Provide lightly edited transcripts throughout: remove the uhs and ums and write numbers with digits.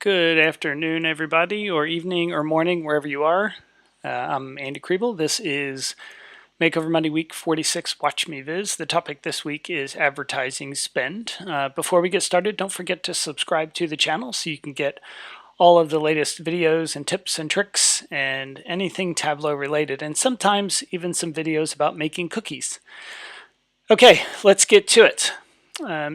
Good afternoon, everybody, or evening, or morning, wherever you are. I'm Andy Kriebel. This is Makeover Monday Week 46 Watch Me Viz. The topic this week is advertising spend. Before we get started, don't forget to subscribe to the channel so you can get all of the latest videos and tips and tricks and anything Tableau related, and sometimes even some videos about making cookies. Okay, let's get to it.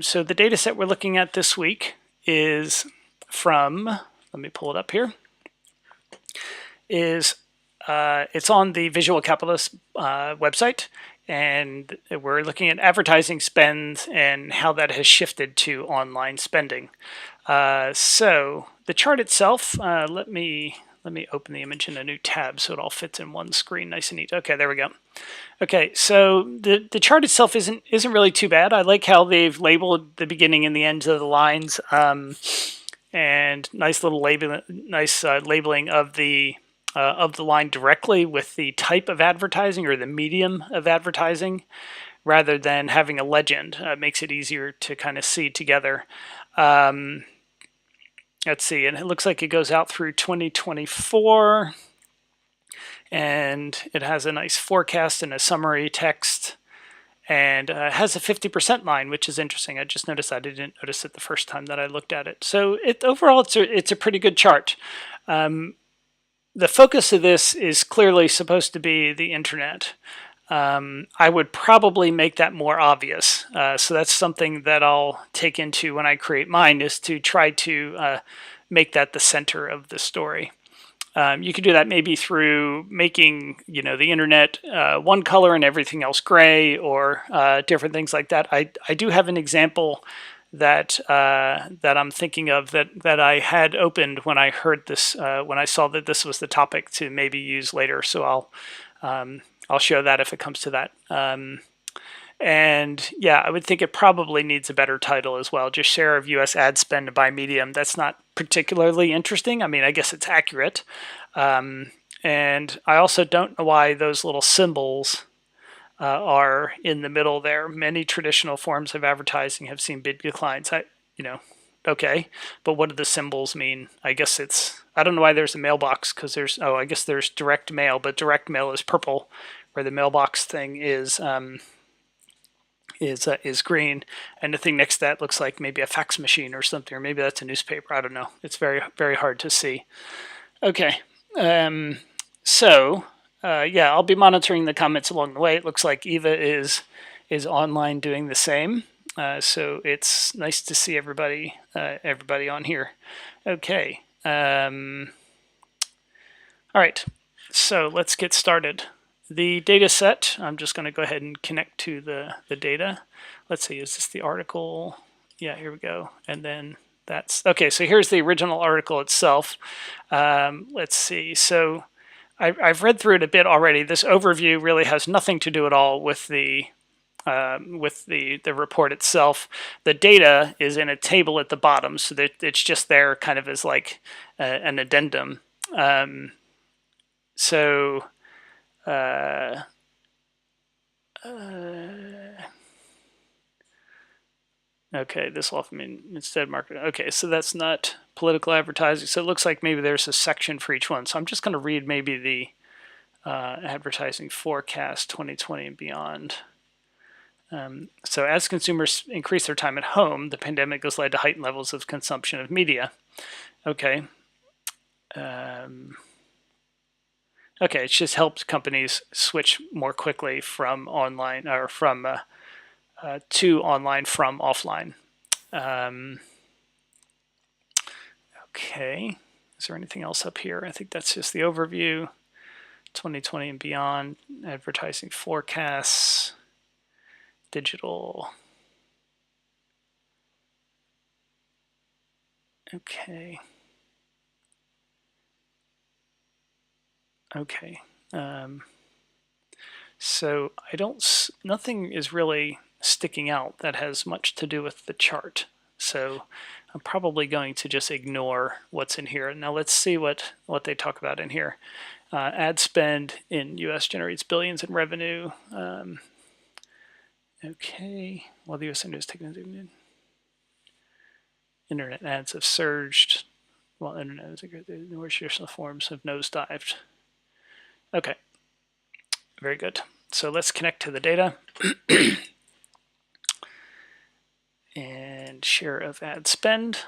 So the data set we're looking at this week is from, let me pull it up here, it's on the Visual Capitalist website, and we're looking at advertising spend and how that has shifted to online spending. So the chart itself, let me open the image in a new tab so it all fits in one screen nice and neat. Okay, there we go. Okay, so the chart itself isn't really too bad. I like how they've labeled the beginning and the ends of the lines, and nice little labeling of the line directly with the type of advertising or the medium of advertising, rather than having a legend. Makes it easier to kind of see together. Let's see, and it looks like it goes out through 2024. And it has a nice forecast and a summary text, and has a 50% line, which is interesting. I just noticed I didn't notice it the first time that I looked at it. So overall, it's a pretty good chart. The focus of this is clearly supposed to be the internet. I would probably make that more obvious. So that's something that I'll take into when I create mine, is to try to make that the center of the story. You could do that maybe through making, the internet one color and everything else gray, or different things like that. I do have an example that I'm thinking of that I had opened when I heard this, when I saw that this was the topic to maybe use later. So I'll show that if it comes to that. And yeah, I would think it probably needs a better title as well. Just share of U.S. ad spend by medium. That's not particularly interesting. I mean, I guess it's accurate. And I also don't know why those little symbols are in the middle there. Many traditional forms of advertising have seen big declines. Okay, but what do the symbols mean? I guess I don't know why there's a mailbox, because I guess there's direct mail, but direct mail is purple, where the mailbox thing is green, and the thing next to that looks like maybe a fax machine or something, or maybe that's a newspaper. I don't know. It's very, very hard to see. Okay, so yeah, I'll be monitoring the comments along the way. It looks like Eva is online doing the same. So it's nice to see everybody on here. Okay. All right. So let's get started. The data set, I'm just going to go ahead and connect to the data. Let's see, is this the article? Yeah, here we go. And then that's, okay, so here's the original article itself. Let's see, so I've read through it a bit already. This overview really has nothing to do at all with the report itself. The data is in a table at the bottom, so that it's just there kind of as like an addendum. Okay, this will often mean instead marketing. Okay, so that's not political advertising. So it looks like maybe there's a section for each one. So I'm just going to read maybe the advertising forecast 2020 and beyond. So as consumers increase their time at home, the pandemic has led to heightened levels of consumption of media. Okay. Okay, it's just helped companies switch more quickly from online, or from to online from offline. Okay, is there anything else up here? I think that's just the overview. 2020 and beyond, advertising forecasts, digital. Okay. Okay. So nothing is really sticking out that has much to do with the chart. So I'm probably going to just ignore what's in here. Now let's see what they talk about in here. Ad spend in U.S. generates billions in revenue. Okay, while the U.S. is taking internet ads have surged while internet is a good, the traditional forms have nosedived. Okay, very good. So let's connect to the data. And share of ad spend.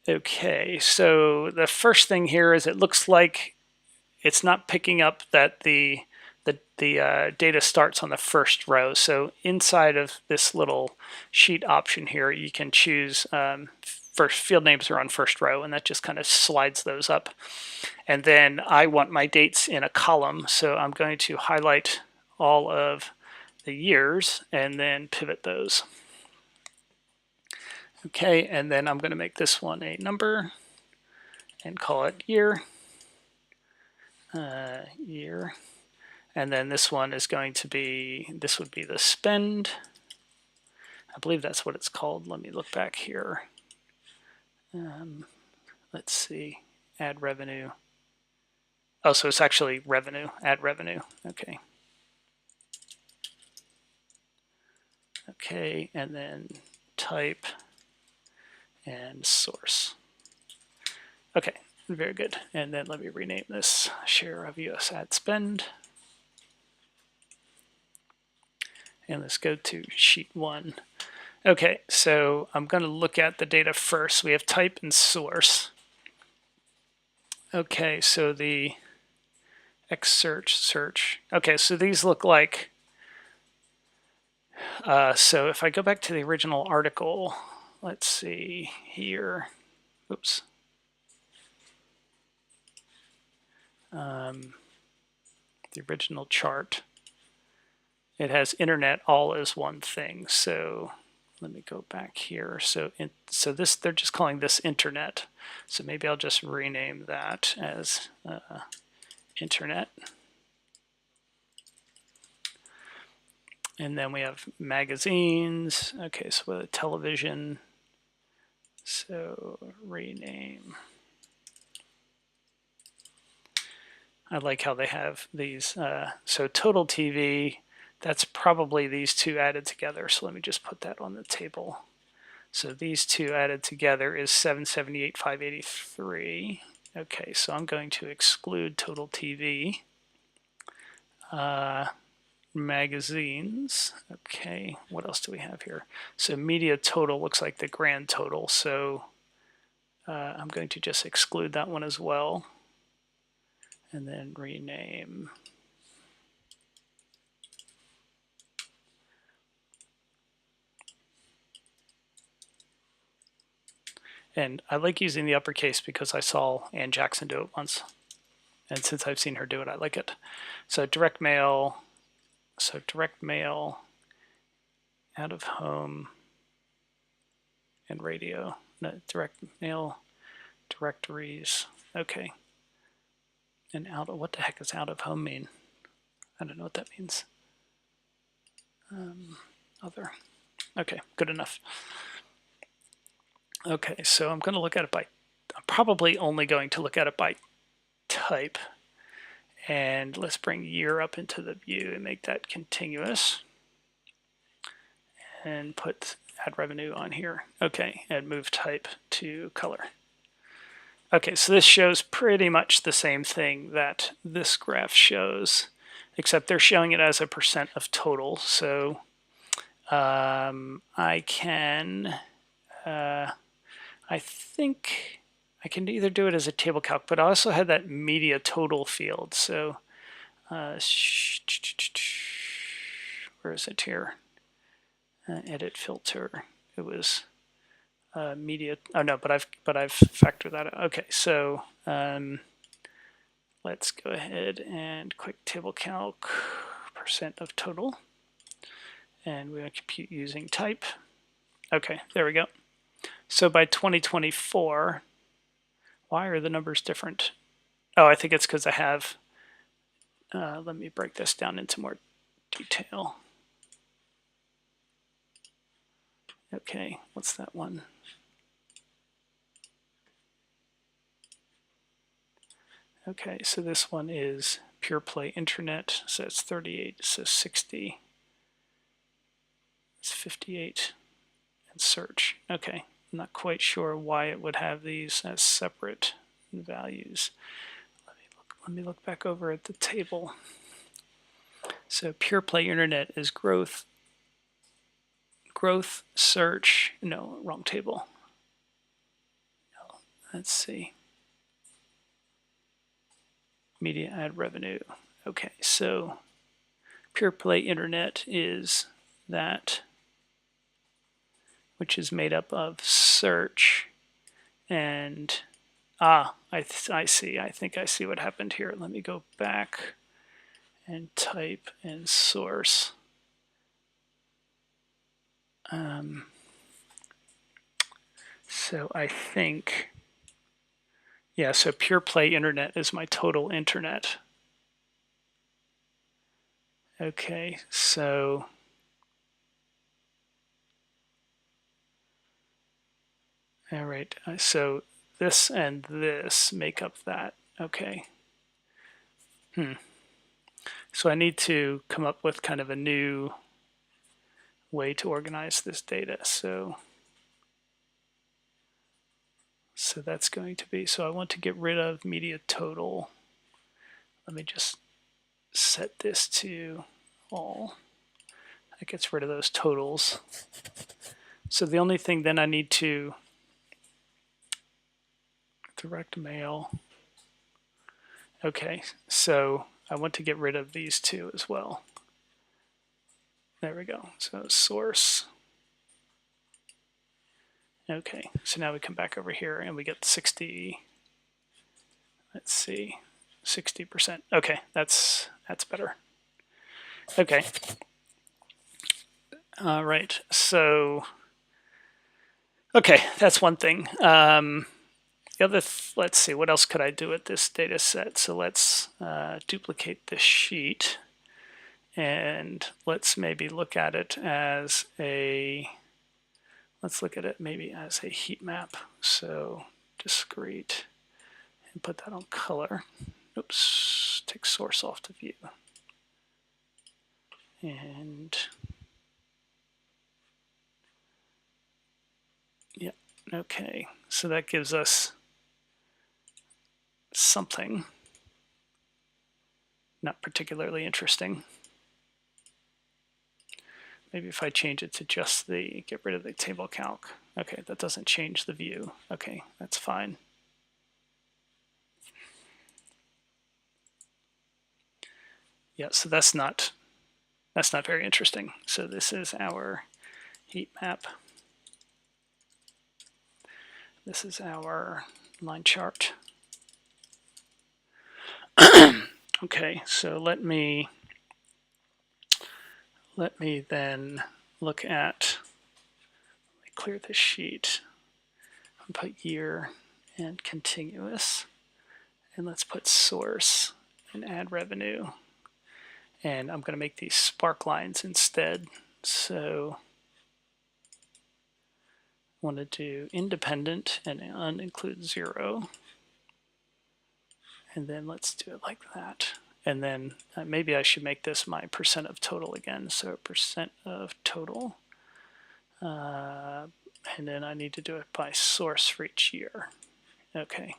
Okay, so the first thing here is it looks like it's not picking up that the data starts on the first row. So inside of this little sheet option here, you can choose first field names are on first row, and that just kind of slides those up. And then I want my dates in a column, so I'm going to highlight all of the years and then pivot those. Okay, and then I'm going to make this one a number and call it year. Year. And then this one is going to be, this would be the spend. I believe that's what it's called. Let me look back here. Let's see, ad revenue. Oh, so it's actually revenue, ad revenue. Okay. Okay, and then type and source. Okay, very good. And then let me rename this share of US ad spend. And let's go to sheet 1. Okay, so I'm going to look at the data first. We have type and source. Okay, so the X search. Okay, so these look like, so if I go back to the original article, let's see here. Oops. The original chart. It has internet all as one thing. So let me go back here. So this, they're just calling this internet. So maybe I'll just rename that as internet. And then we have magazines. Okay, so with a television. So rename. I like how they have these. So total TV, that's probably these two added together. So let me just put that on the table. So these two added together is 778,583. Okay, so I'm going to exclude total TV. Magazines. Okay, what else do we have here? So media total looks like the grand total. So I'm going to just exclude that one as well. And then rename. And I like using the uppercase because I saw Ann Jackson do it once. And since I've seen her do it, I like it. So direct mail, out of home, and radio. No, direct mail, directories. Okay. And what the heck does out of home mean? I don't know what that means. Other. Okay, good enough. Okay, so I'm going to look at it by, I'm probably only going to look at it by type. And let's bring year up into the view and make that continuous. And put ad revenue on here. Okay, and move type to color. Okay, so this shows pretty much the same thing that this graph shows, except they're showing it as a percent of total. So I can, I think I can either do it as a table calc, but I also had that media total field. So where is it here? Edit filter. It was media. Oh no, but I've factored that out. Okay, so let's go ahead and quick table calc percent of total, and we're going to compute using type. Okay, there we go. So by 2024, why are the numbers different? Oh, I think it's because I have. Let me break this down into more detail. Okay, what's that one? Okay, so this one is pure play internet, so it's 38, so 60. It's 58, and search. Okay, not quite sure why it would have these as separate values. Let me look back over at the table. So pure play internet is growth, search, no, wrong table. No, let's see. Media ad revenue. Okay, so pure play internet is that which is made up of search and I see. I think I see what happened here. Let me go back and type in source. So I think, yeah, so pure play internet is my total internet. Okay, so all right, so this and this make up that. Okay. So I need to come up with kind of a new way to organize this data. So that's going to be, so I want to get rid of media total. Let me just set this to all. That gets rid of those totals. So the only thing then I need to direct mail. Okay, so I want to get rid of these two as well. There we go. So source. Okay, so now we come back over here and we get 60. Let's see, 60%. Okay, that's better. Okay. All right. So, okay, that's one thing. The other, let's see, what else could I do with this data set? So let's duplicate this sheet and let's maybe look at it as a, let's look at it maybe as a heat map. So discrete and put that on color. Oops, take source off the view. And yeah, okay, so that gives us something not particularly interesting. Maybe if I change it to just the, get rid of the table calc. Okay, that doesn't change the view. Okay, that's fine. Yeah, so that's not very interesting. So this is our heat map. This is our line chart. Okay, so let me then look at, clear this sheet, and put year and continuous, and let's put source and add revenue. And I'm going to make these spark lines instead. So I want to do independent and uninclude 0. And then let's do it like that. And then maybe I should make this my percent of total again. So percent of total. And then I need to do it by source for each year. Okay.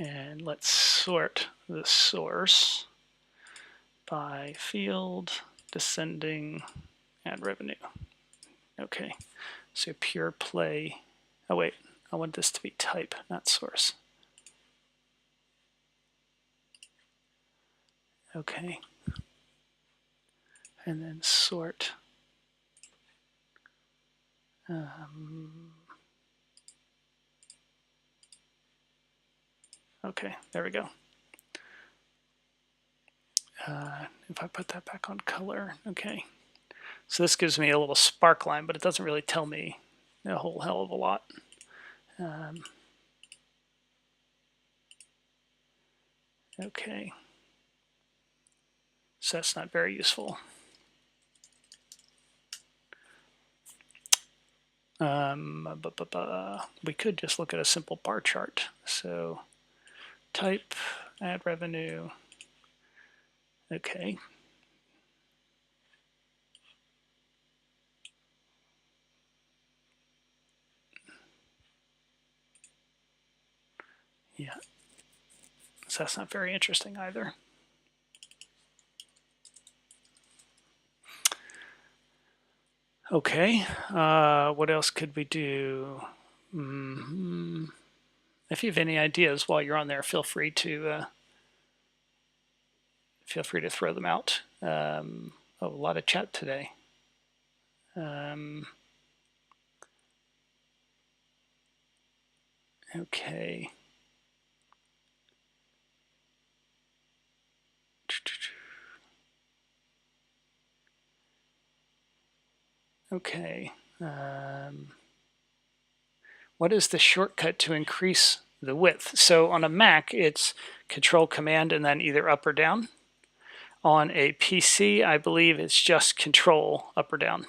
And let's sort the source by field, descending, and revenue. Okay, so pure play. Oh wait, I want this to be type, not source. Okay, and then sort. Okay, there we go. If I put that back on color, okay. So this gives me a little spark line, but it doesn't really tell me a whole hell of a lot. Okay, so that's not very useful. We could just look at a simple bar chart. So type, add revenue. Okay. Yeah, so that's not very interesting either. Okay, what else could we do? If you have any ideas while you're on there, feel free to throw them out. A lot of chat today. Okay. Okay. What is the shortcut to increase the width? So on a Mac, it's Control Command and then either up or down. On a PC, I believe it's just Control up or down,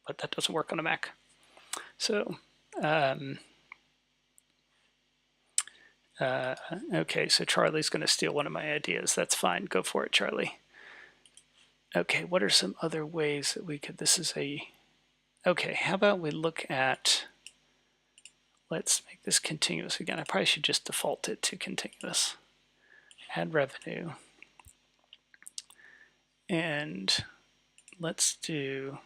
but that doesn't work on a Mac. So, okay, so Charlie's going to steal one of my ideas. That's fine. Go for it, Charlie. Okay, what are some other ways that we could, okay, how about we look at, let's make this continuous again. I probably should just default it to continuous. Add revenue. And let's do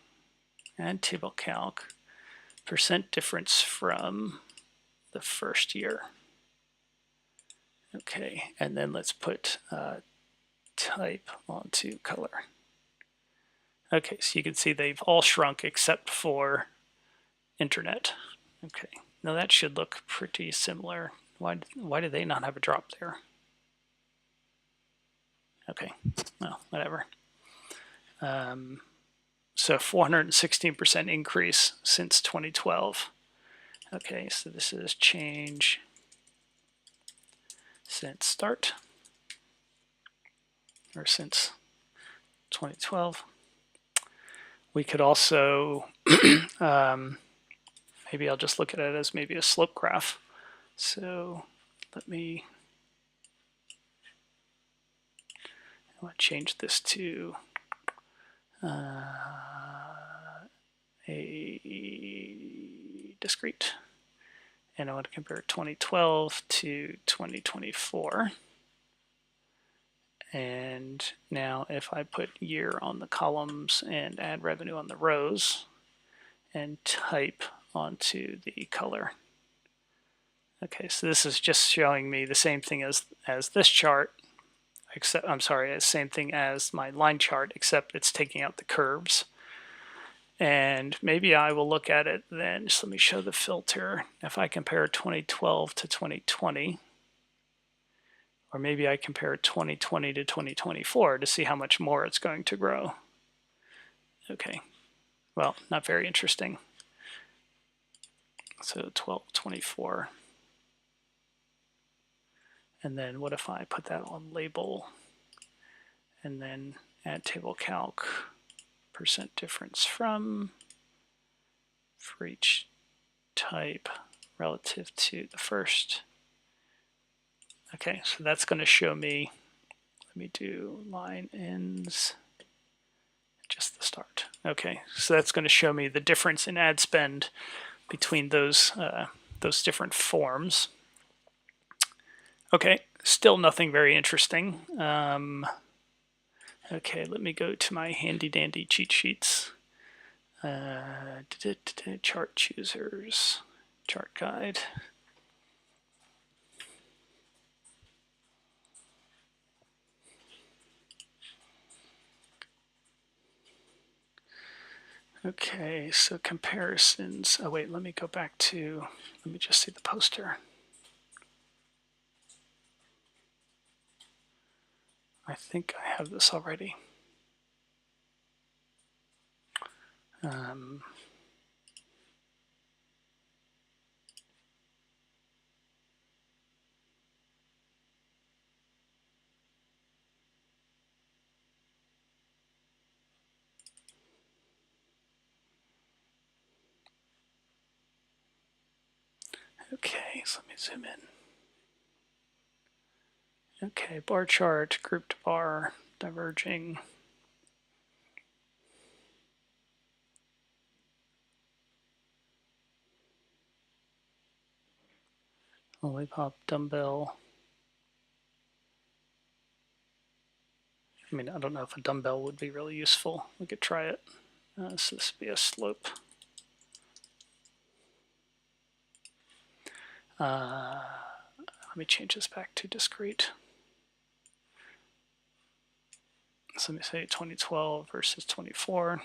add table calc, percent difference from the first year. Okay, and then let's put type onto color. Okay, so you can see they've all shrunk except for internet. Okay, now that should look pretty similar. Why do they not have a drop there? Okay, well, whatever. So 416% increase since 2012. Okay, so this is change since start, or since 2012. We could also, maybe I'll just look at it as maybe a slope graph. So let me, I want to change this to a discrete. And I want to compare 2012 to 2024. And now if I put year on the columns and add revenue on the rows and type onto the color. Okay, so this is just showing me the same thing as this chart, except, I'm sorry, the same thing as my line chart, except it's taking out the curves. And maybe I will look at it then, just let me show the filter. If I compare 2012 to 2020, or maybe I compare 2020 to 2024 to see how much more it's going to grow. Okay, well, not very interesting. So 1224. And then what if I put that on label and then add table calc, percent difference from for each type relative to the first. Okay, so that's going to show me, let me do line ends, just the start. Okay, so that's going to show me the difference in ad spend between those different forms. Okay, still nothing very interesting. Okay, let me go to my handy dandy cheat sheets. Chart choosers, chart guide. Okay, so comparisons. Oh wait, let me go back to, let me just see the poster. I think I have this already. Okay, so let me zoom in. Okay, bar chart, grouped bar, diverging. Lollipop dumbbell. I mean, I don't know if a dumbbell would be really useful. We could try it. So this would be a slope. Let me change this back to discrete. So let me say 2012 versus 24.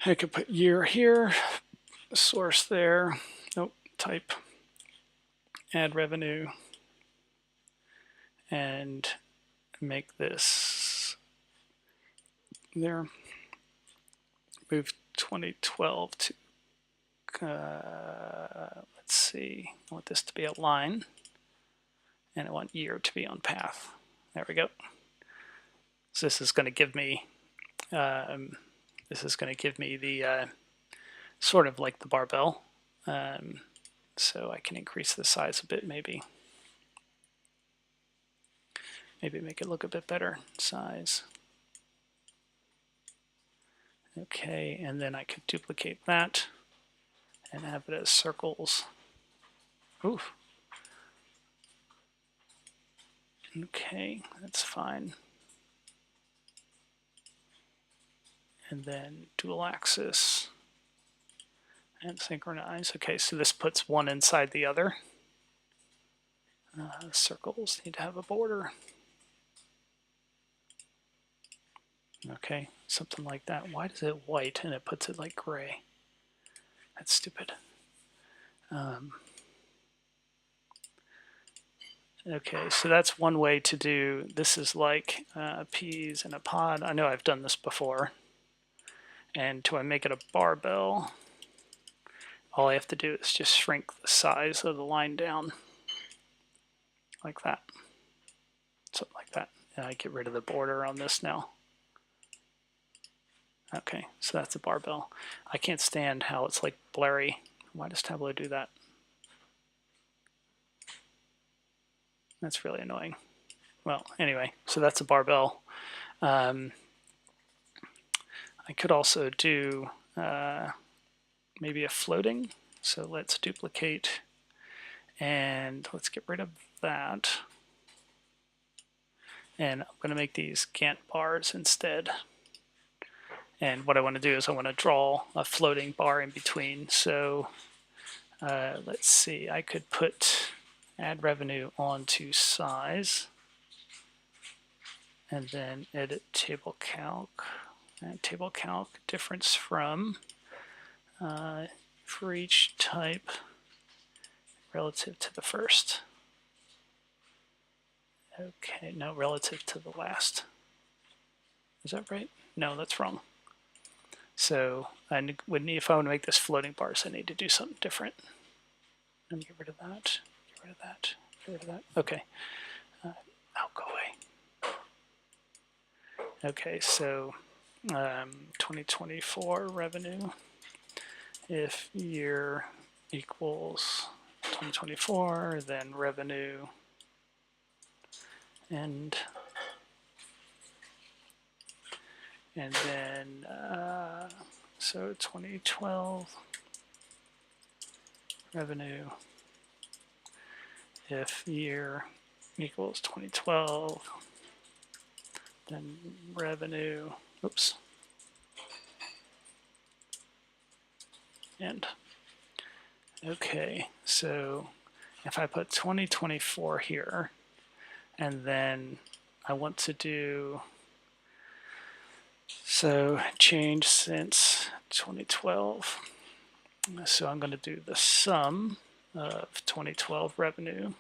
I could put year here, source there, nope, type, add revenue, and make this there. Move 2012 to, let's see, I want this to be a line, and I want year to be on path. There we go. So this is going to give me, the sort of like the barbell. So I can increase the size a bit, maybe make it look a bit better. Size. Okay, and then I could duplicate that and have it as circles. Oof. Okay, that's fine. And then dual axis and synchronize. Okay, so this puts one inside the other. Circles need to have a border. Okay, something like that. Why does it white and it puts it like gray? That's stupid. Okay, so that's one way to do. This is like peas in a pod. I know I've done this before. And to make it a barbell, all I have to do is just shrink the size of the line down like that. Something like that. And I get rid of the border on this now. Okay, so that's a barbell. I can't stand how it's like blurry. Why does Tableau do that? That's really annoying. Well, anyway, so that's a barbell. I could also do maybe a floating. So let's duplicate and let's get rid of that. And I'm going to make these Gantt bars instead. And what I want to do is I want to draw a floating bar in between. So let's see, I could put add revenue onto size and then edit table calc. And table calc difference from for each type relative to the first. Okay, no, relative to the last. Is that right? No, that's wrong. So I would need, if I want to make this floating bars, I need to do something different. Let me get rid of that, get rid of that, get rid of that. Okay, go away. Okay, so 2024 revenue, if year equals 2024, then revenue and then so 2012 revenue if year equals 2012, then revenue, oops, end. Okay, so if I put 2024 here, and then I want to do, so change since 2012. So I'm going to do the sum of 2012 revenue,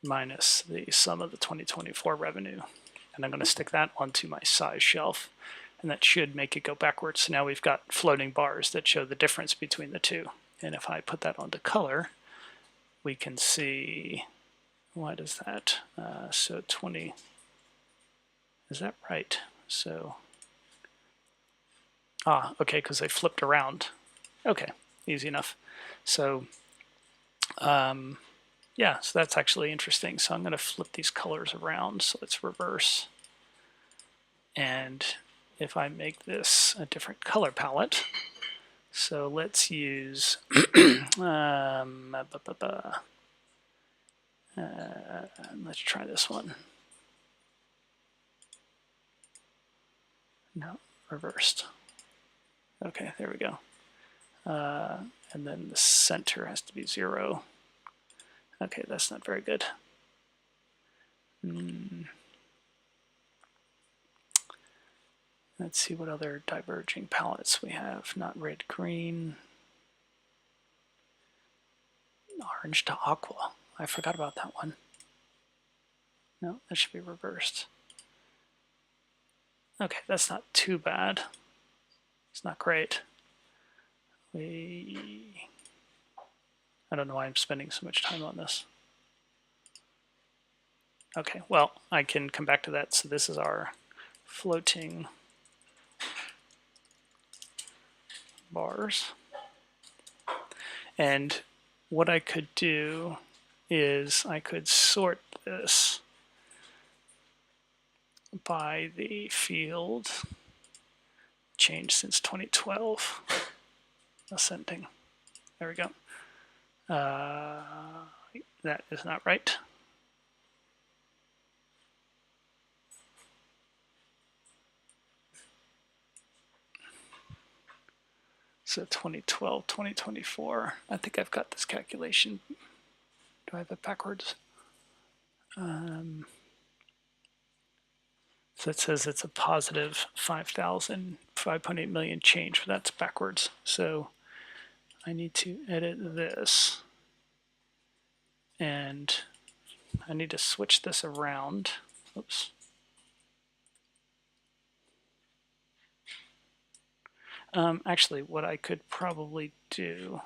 minus the sum of the 2024 revenue. And I'm going to stick that onto my size shelf. And that should make it go backwards. So now we've got floating bars that show the difference between the two. And if I put that onto color, we can see, what is that? So 20, is that right? So, okay, because they flipped around. Okay, easy enough. So, yeah, so that's actually interesting. So I'm going to flip these colors around. So let's reverse. And if I make this a different color palette, So let's use let's try this one. No, reversed. Okay, there we go. And then the center has to be 0. Okay, that's not very good. Let's see what other diverging palettes we have. Not red, green. Orange to aqua. I forgot about that one. No, that should be reversed. Okay, that's not too bad. It's not great. I don't know why I'm spending so much time on this. Okay, well, I can come back to that. So this is our floating bars. And what I could do is I could sort this by the field change since 2012 ascending. There we go. That is not right. So 2012, 2024. I think I've got this calculation. Do I have it backwards? So it says it's a positive 5.8 million change, but that's backwards. So I need to edit this. And I need to switch this around. Oops. Actually, what I could probably do,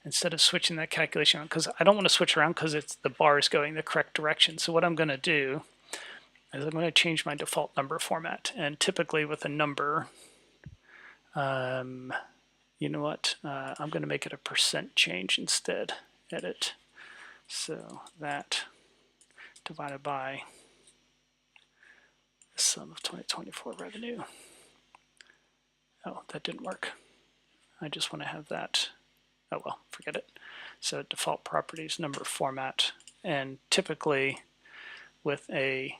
instead of switching that calculation on, because I don't want to switch around because it's the bar is going the correct direction. So what I'm going to do is I'm going to change my default number format. And typically with a number, you know what? I'm going to make it a percent change instead. Edit. So that divided by the sum of 2024 revenue. Oh, that didn't work. I just want to have that. Oh well, forget it. So default properties, number format, and typically with a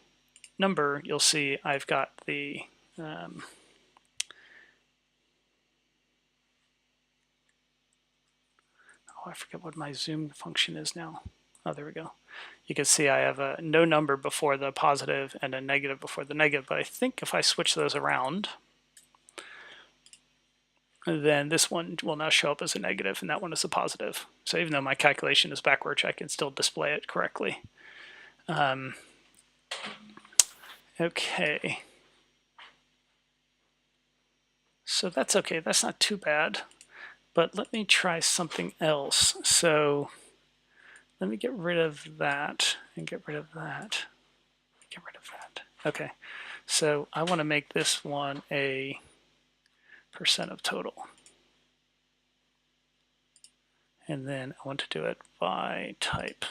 number, you'll see I've got the oh, I forget what my zoom function is now. Oh, there we go. You can see I have a no number before the positive and a negative before the negative, but I think if I switch those around, then this one will now show up as a negative and that one is a positive. So even though my calculation is backwards, I can still display it correctly. Okay. So that's okay, that's not too bad. But let me try something else. So let me get rid of that and get rid of that. Get rid of that. Okay, so I want to make this one a percent of total. And then I want to do it by type.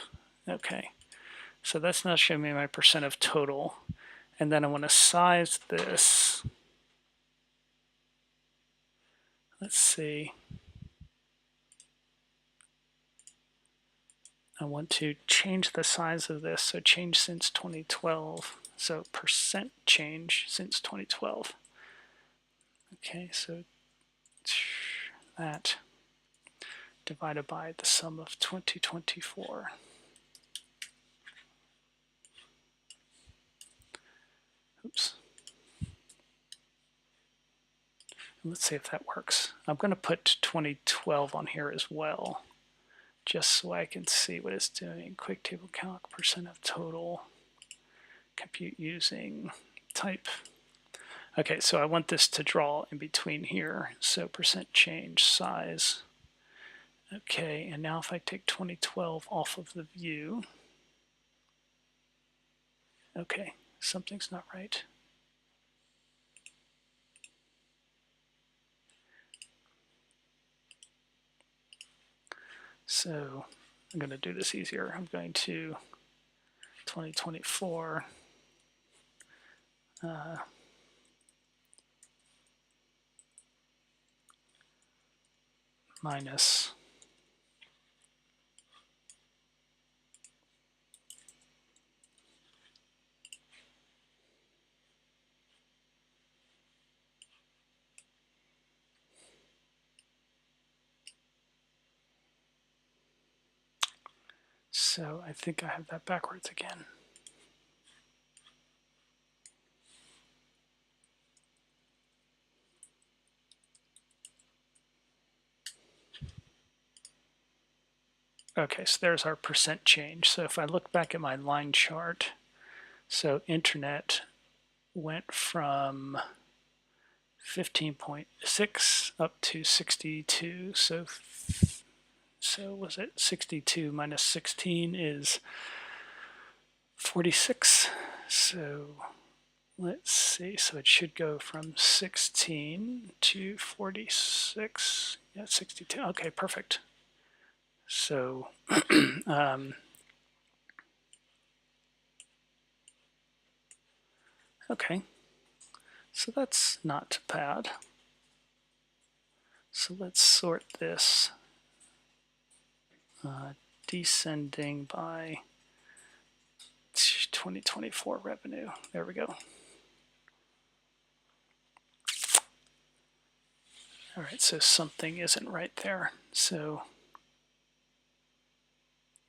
Okay, so that's now showing me my percent of total. And then I want to size this. Let's see. I want to change the size of this, so change since 2012. So percent change since 2012. Okay, so that divided by the sum of 2024. Oops. Let's see if that works. I'm going to put 2012 on here as well, just so I can see what it's doing. Quick table calc, percent of total, compute using type. Okay, so I want this to draw in between here. So percent change size. Okay, and now if I take 2012 off of the view, okay, something's not right. So I'm going to do this easier. I'm going to 2024 minus so I think I have that backwards again. Okay, so there's our percent change. So if I look back at my line chart, so internet went from 15.6 up to 62. So was it 62 minus 16 is 46. So let's see. So it should go from 16 to 46. Yeah, 62. Okay, perfect. So okay, so that's not bad. So let's sort this descending by 2024 revenue. There we go. All right, so something isn't right there. So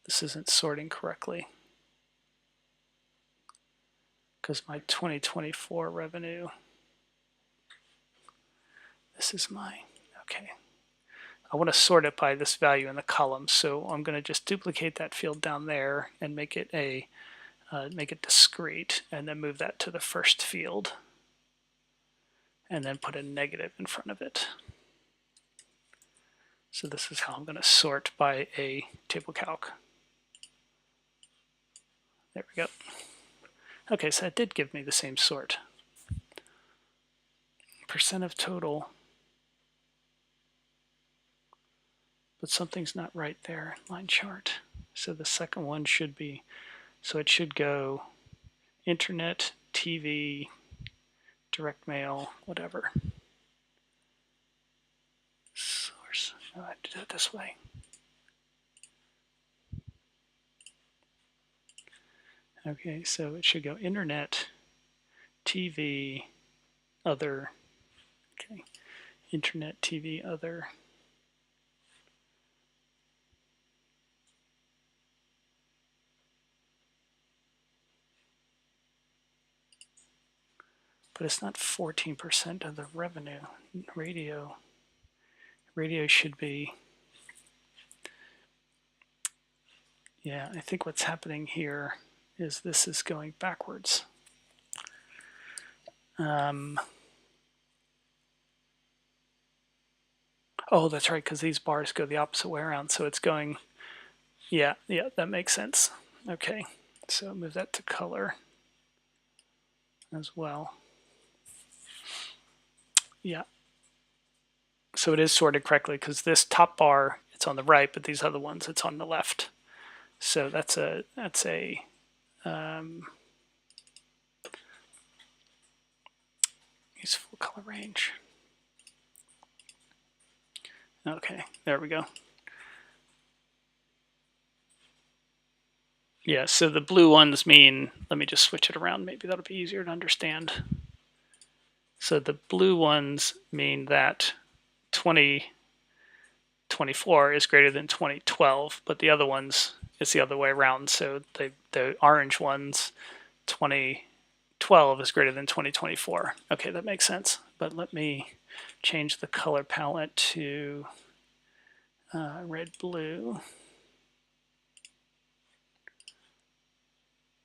this isn't sorting correctly because my 2024 revenue, this is my, okay. I want to sort it by this value in the column, so I'm going to just duplicate that field down there and make it discrete, and then move that to the first field, and then put a negative in front of it. So this is how I'm going to sort by a table calc. There we go. Okay, so that did give me the same sort. Percent of total, but something's not right there, line chart. So the second one should be, so it should go internet, TV, direct mail, whatever. Source, no, I have to do it this way. Okay, so it should go internet, TV, other, okay, internet, TV, other. But it's not 14% of the revenue. Radio should be, yeah, I think what's happening here is this is going backwards. Oh, that's right, because these bars go the opposite way around, so it's going, yeah, that makes sense. Okay, so move that to color as well. Yeah. So it is sorted correctly because this top bar, it's on the right, but these other ones, it's on the left. So that's a useful color range. Okay, there we go. Yeah, so the blue ones mean, let me just switch it around, maybe that'll be easier to understand. So the blue ones mean that 2024 is greater than 2012, but the other ones, it's the other way around. So the orange ones, 2012 is greater than 2024. Okay, that makes sense. But let me change the color palette to red, blue.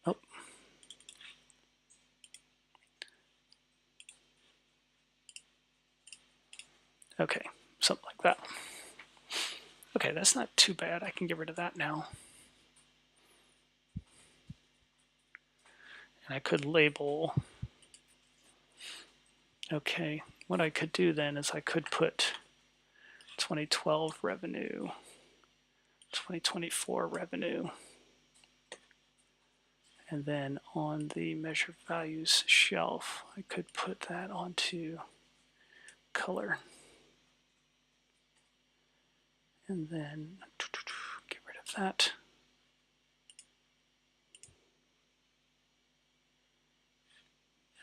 Oh. Okay, something like that. Okay, that's not too bad. I can get rid of that now. And I could label, okay, what I could do then is I could put 2012 revenue, 2024 revenue, and then on the measure values shelf, I could put that onto color. And then get rid of that.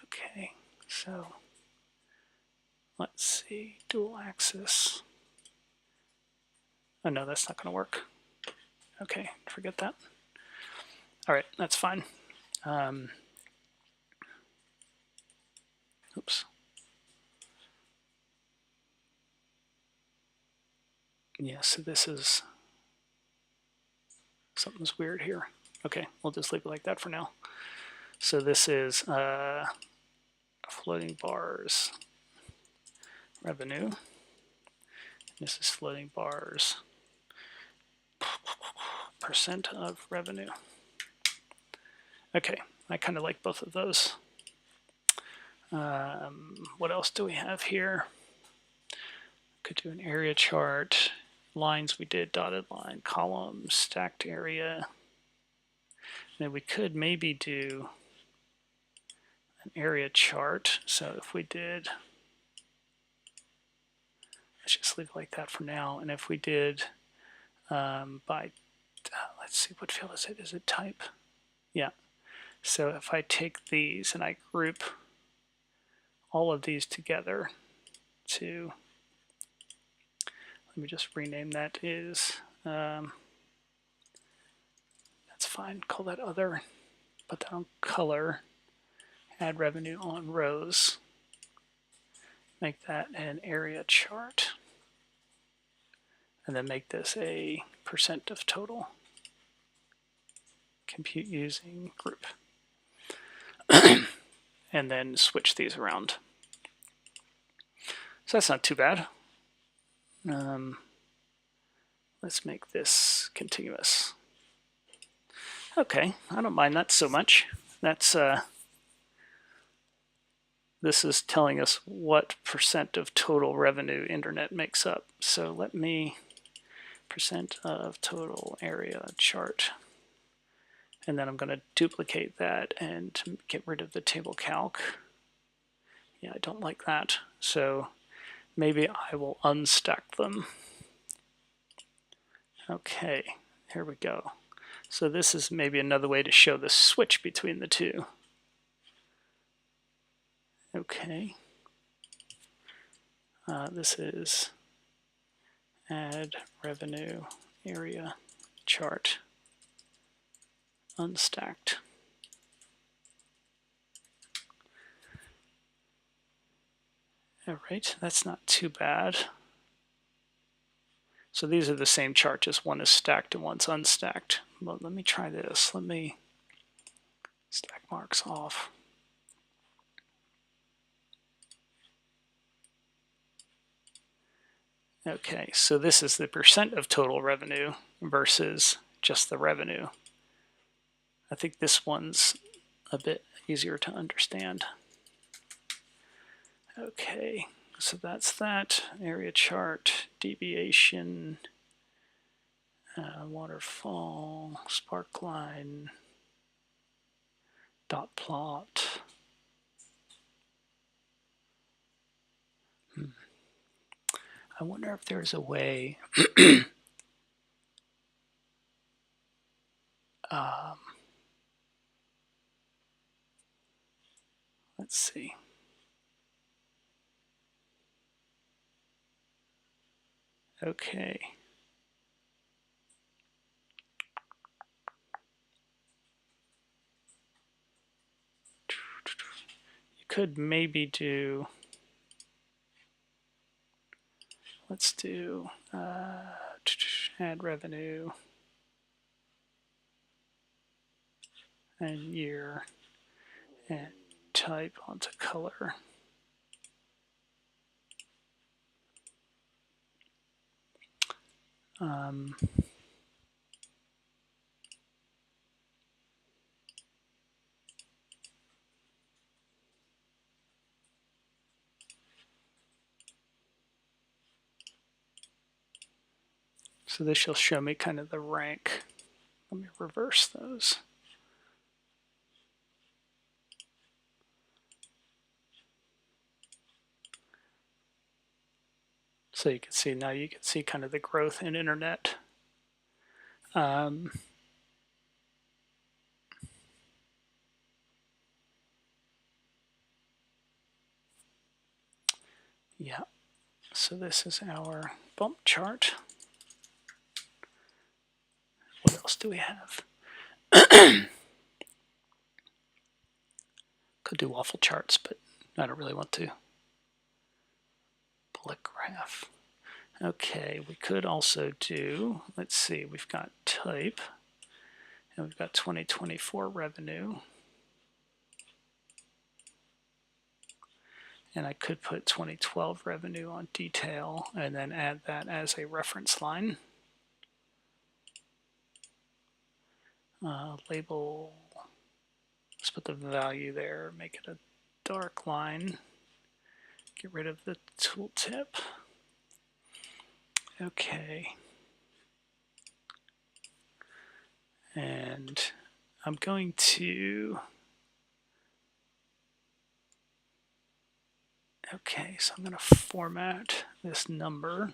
Okay, so let's see, dual axis. Oh no, that's not going to work. Okay, forget that. All right, that's fine. Oops. Yeah, so this is, something's weird here. Okay, we'll just leave it like that for now. So this is floating bars revenue. This is floating bars percent of revenue. Okay, I kind of like both of those. What else do we have here? Could do an area chart. Lines we did, dotted line, column, stacked area. Then we could maybe do an area chart. So if we did, let's just leave it like that for now. And if we did by, let's see, what field is it? Is it type? Yeah. So if I take these and I group all of these together to, let me just rename that is, that's fine, call that other, put that on color, add revenue on rows, make that an area chart, and then make this a percent of total. Compute using group. And then switch these around. So that's not too bad. Let's make this continuous. Okay, I don't mind that so much. That's this is telling us what percent of total revenue internet makes up. So let me percent of total area chart. And then I'm going to duplicate that and get rid of the table calc. Yeah, I don't like that. So maybe I will unstack them. Okay, here we go. So this is maybe another way to show the switch between the two. Okay. This is add revenue area chart unstacked. All right, that's not too bad. So these are the same chart, just one is stacked and one's unstacked. Well, let me try this. Let me stack marks off. Okay, so this is the percent of total revenue versus just the revenue. I think this one's a bit easier to understand. Okay, so that's that. Area chart, deviation, waterfall, sparkline, dot plot. I wonder if there's a way let's see. Okay. You could maybe do, let's do add revenue and year and type onto color. So this will show me kind of the rank. Let me reverse those. So you can see now, you can see kind of the growth in internet. Yeah, so this is our bump chart. What else do we have? Could do waffle charts, but I don't really want to. Bullet graph. Okay, we could also do, let's see, we've got type, and we've got 2024 revenue. And I could put 2012 revenue on detail and then add that as a reference line. Label, let's put the value there, make it a dark line. Get rid of the tooltip. Okay. And I'm going to, okay, so I'm going to format this number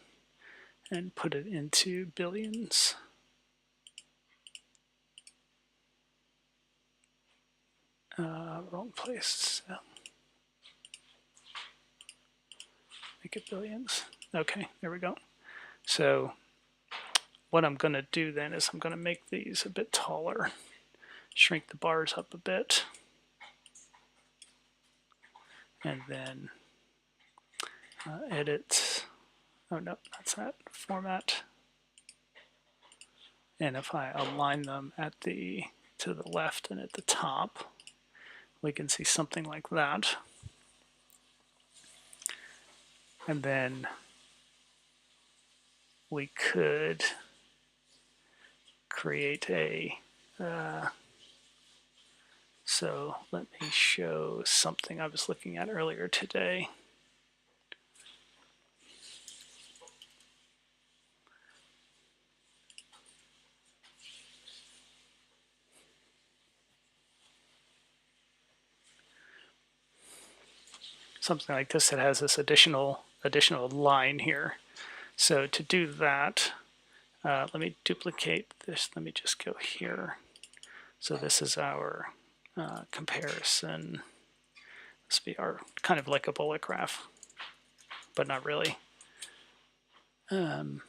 and put it into billions. Wrong place. So make it billions. Okay, there we go. So what I'm going to do then is I'm going to make these a bit taller, shrink the bars up a bit, and then edit. Oh no, that's that format. And if I align them at the to the left and at the top, we can see something like that. And then we could create a, so let me show something I was looking at earlier today. Something like this that has this additional line here. So to do that, let me duplicate this. Let me just go here. So this is our comparison. This will be our kind of like a bullet graph, but not really. And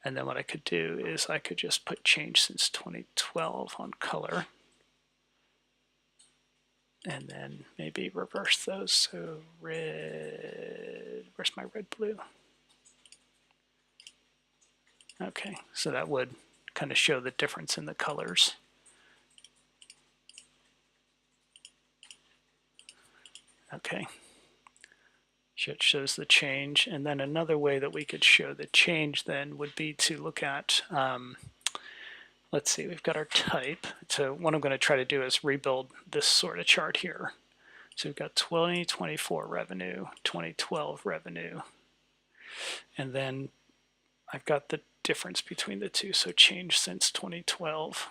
then what I could do is I could just put change since 2012 on color. And then maybe reverse those. So red, where's my red blue? Okay, so that would kind of show the difference in the colors. Okay, it shows the change. And then another way that we could show the change then would be to look at, let's see, we've got our type. So what I'm going to try to do is rebuild this sort of chart here. So we've got 2024 revenue, 2012 revenue, and then I've got the difference between the two, so change since 2012.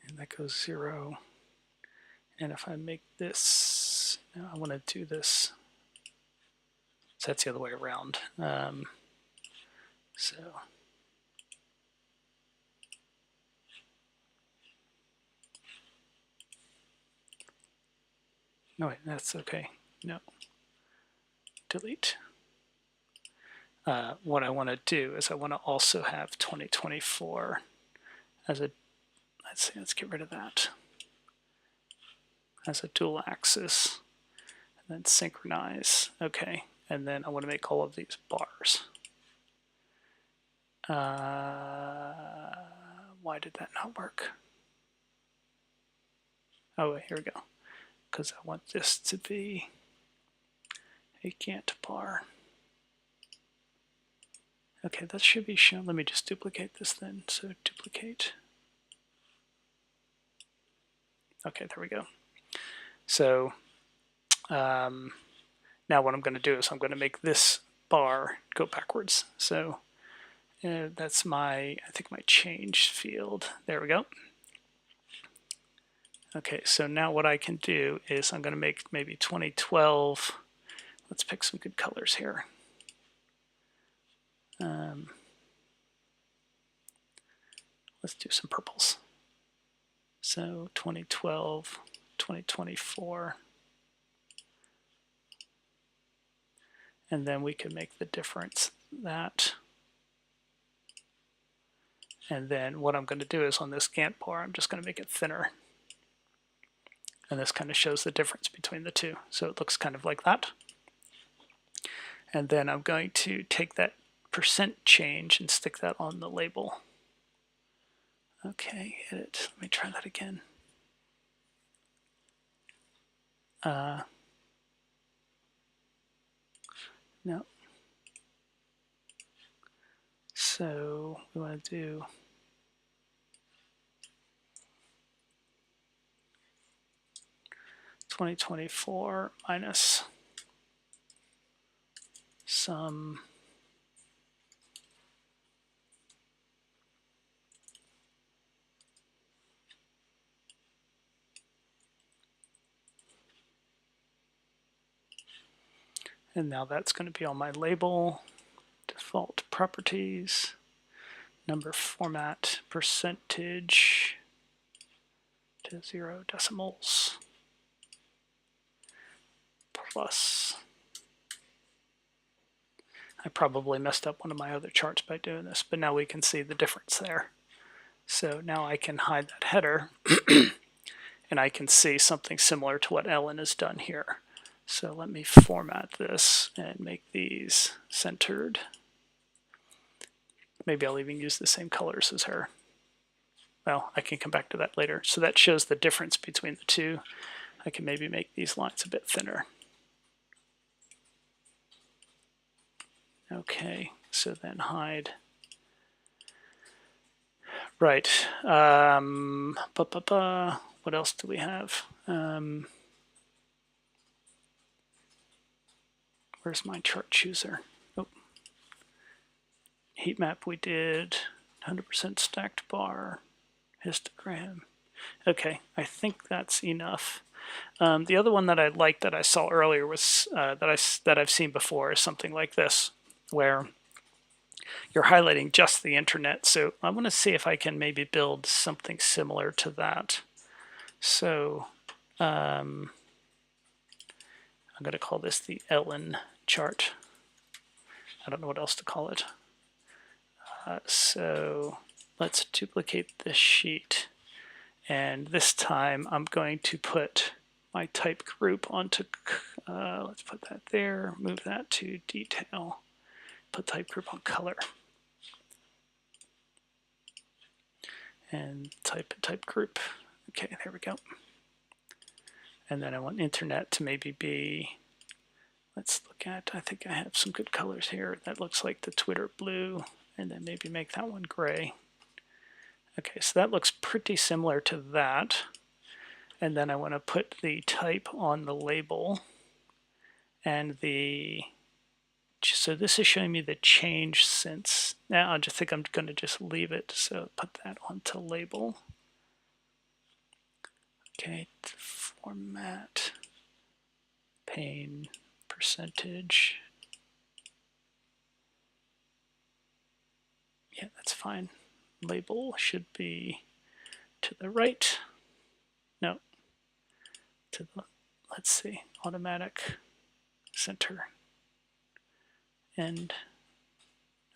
And that goes 0. And if I make this, now I want to do this, so that's the other way around. So no, wait, that's okay. No, delete. What I want to do is I want to also have 2024 as a, let's see, let's get rid of that, as a dual axis, and then synchronize. Okay, and then I want to make all of these bars. Why did that not work? Oh, wait, here we go. Because I want this to be a Gantt bar. Okay, that should be shown. Let me just duplicate this then. So duplicate. Okay, there we go. So now what I'm going to do is I'm going to make this bar go backwards. So that's my, I think my change field. There we go. Okay, so now what I can do is I'm going to make maybe 2012. let's pick some good colors here. Let's do some purples. So 2012, 2024. And then we can make the difference that. And then what I'm going to do is on this Gantt bar, I'm just going to make it thinner. And this kind of shows the difference between the two. So it looks kind of like that. And then I'm going to take that percent change and stick that on the label. Okay, edit. Let me try that again. No. So we want to do $2024 minus some and now that's going to be on my label. Default properties, number format, percentage to 0 decimals, plus. I probably messed up one of my other charts by doing this, but now we can see the difference there. So now I can hide that header and I can see something similar to what Ellen has done here. So let me format this and make these centered. Maybe I'll even use the same colors as her. Well, I can come back to that later. So that shows the difference between the two. I can maybe make these lines a bit thinner. Okay, so then hide. Right. What else do we have? Where's my chart chooser? Oh. Heat map we did. 100% stacked bar. Histogram. Okay, I think that's enough. The other one that I liked that I saw earlier was that I've seen before is something like this, where you're highlighting just the internet. So I want to see if I can maybe build something similar to that. So I'm going to call this the Ellen chart. I don't know what else to call it. So let's duplicate this sheet. And this time I'm going to put my type group onto, let's put that there, move that to detail, put type group on color. And type group. Okay, there we go. And then I want internet to maybe be, let's look at, I think I have some good colors here. That looks like the Twitter blue, and then maybe make that one gray. Okay, so that looks pretty similar to that. And then I want to put the type on the label. And so this is showing me the change since. Now I just think I'm going to just leave it. So put that onto label. Okay, format, pane, percentage. Yeah, that's fine. Label should be to the right. No, to the, let's see, automatic center. And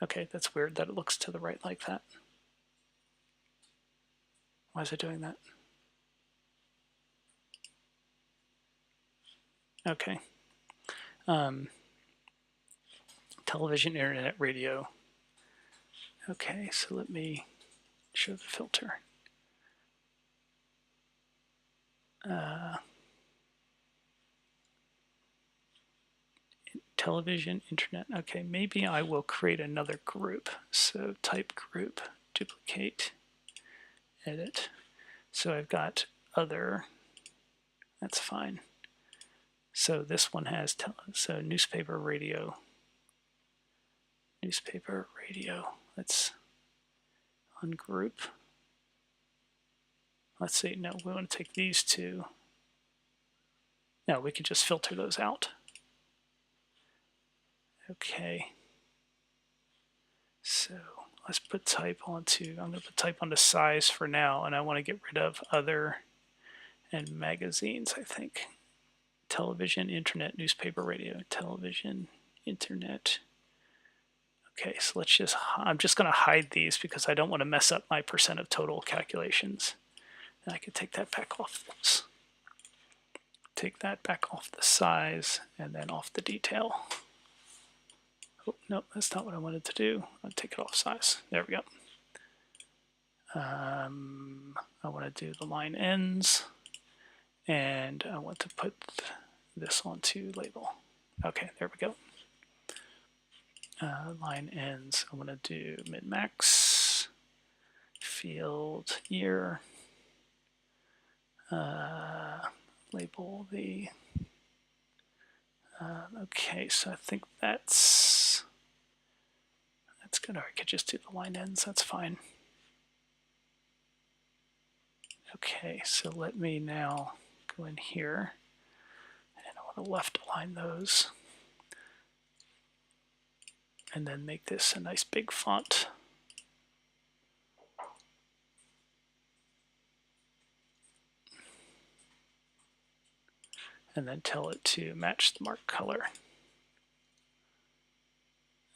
okay, that's weird that it looks to the right like that. Why is it doing that? Okay. Television, internet, radio. Okay, so let me show the filter. Television, internet. Okay, maybe I will create another group. So type group, duplicate, edit. So I've got other. That's fine. So this one has so newspaper, radio. Newspaper, radio. Let's ungroup. Let's see. No, we want to take these two. No, we can just filter those out. Okay. So let's put type onto, I'm going to put type onto size for now, and I want to get rid of other and magazines, I think. Television, internet, newspaper, radio, television, internet. Okay, so let's just, I'm just going to hide these because I don't want to mess up my percent of total calculations. And I can take that back off. Oops. Take that back off the size and then off the detail. Oh, no, that's not what I wanted to do. I'll take it off size. There we go. I want to do the line ends, and I want to put this onto label. Okay, there we go. Line ends, I want to do min-max, field year, label the, okay, so I think that's good. Or I could just do the line ends, that's fine. Okay, so let me now go in here, and I want to left align those, and then make this a nice big font. And then tell it to match the mark color.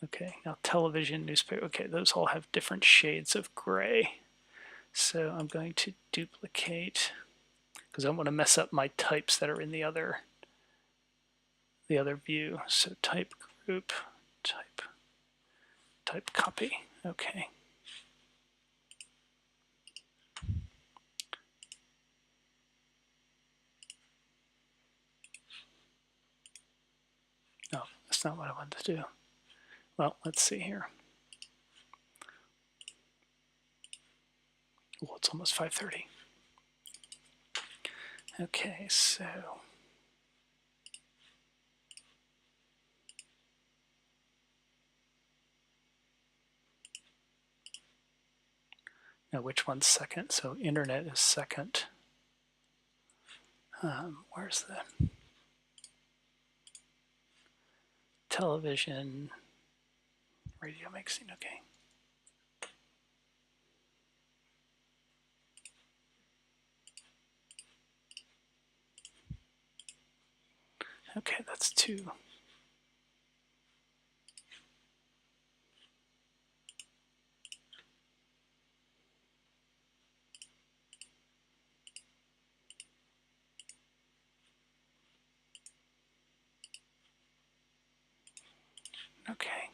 Okay, now television, newspaper, okay, those all have different shades of gray. So I'm going to duplicate, because I don't want to mess up my types that are in the other view. So type group, type copy, okay. No, that's not what I wanted to do. Well, let's see here. Well, it's almost 5:30. Okay, so now which one's second? So internet is second. Where's the television, radio magazine? Okay. Okay, that's 2. Okay.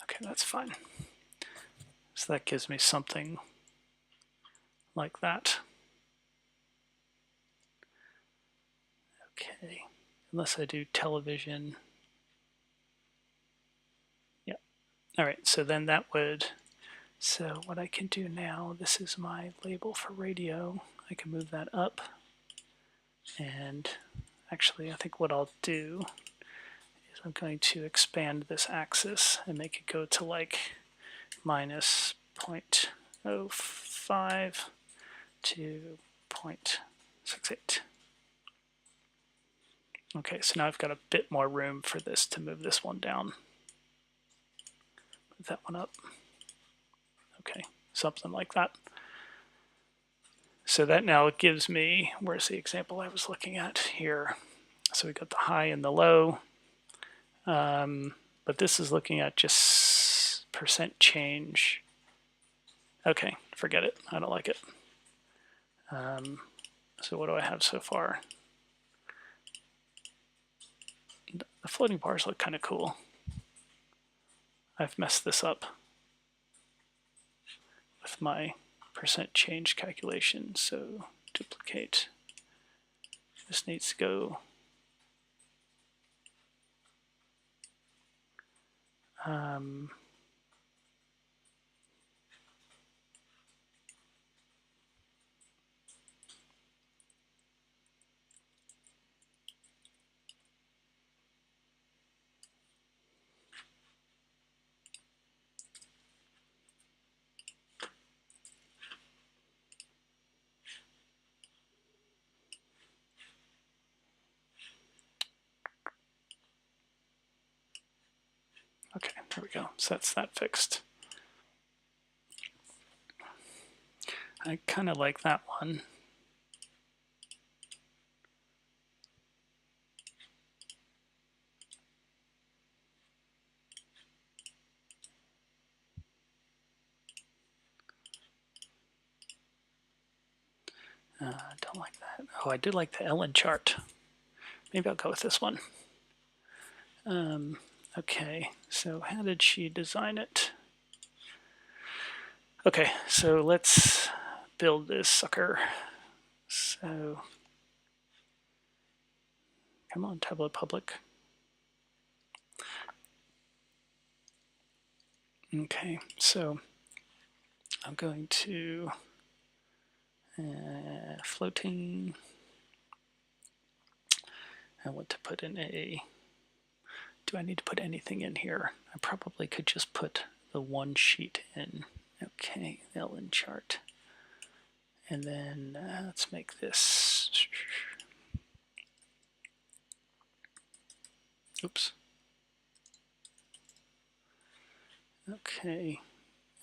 Okay, that's fine. So that gives me something like that. Okay, unless I do television. Yeah. All right, so then that would, so what I can do now, this is my label for radio. I can move that up. And actually, I think what I'll do is I'm going to expand this axis and make it go to like minus 0.05 to 0.68. Okay, so now I've got a bit more room for this to move this one down. Move that one up. Okay, something like that. So that now gives me, where's the example I was looking at here? So we got the high and the low, but this is looking at just percent change. Okay, forget it, I don't like it. So what do I have so far? The floating bars look kind of cool. I've messed this up with my percent change calculation, so duplicate. This needs to go There we go. So that's that fixed. I kind of like that one. Don't like that. Oh, I do like the Ellen chart. Maybe I'll go with this one. Okay, so how did she design it? Okay, so let's build this sucker. So, come on, tablet public. Okay, so I'm going to floating. I want to put in a, do I need to put anything in here? I probably could just put the one sheet in. Okay, Ellen chart. And then let's make this, oops. Okay,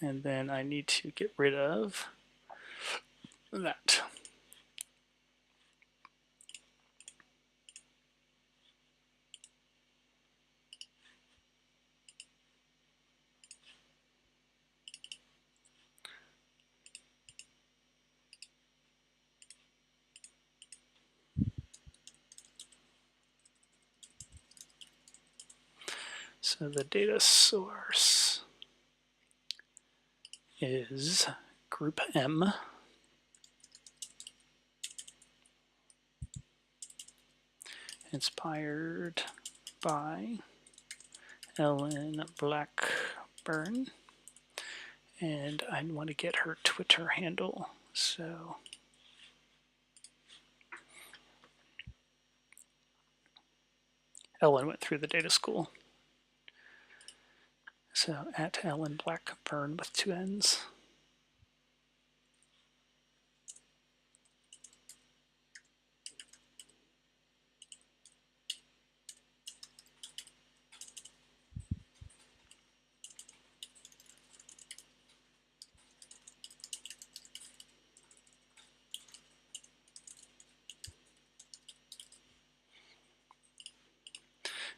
and then I need to get rid of that. So the data source is group M. Inspired by Ellen Blackburn. And I want to get her Twitter handle. So Ellen went through the data school. So at Ellen Blackburn with 2 N's.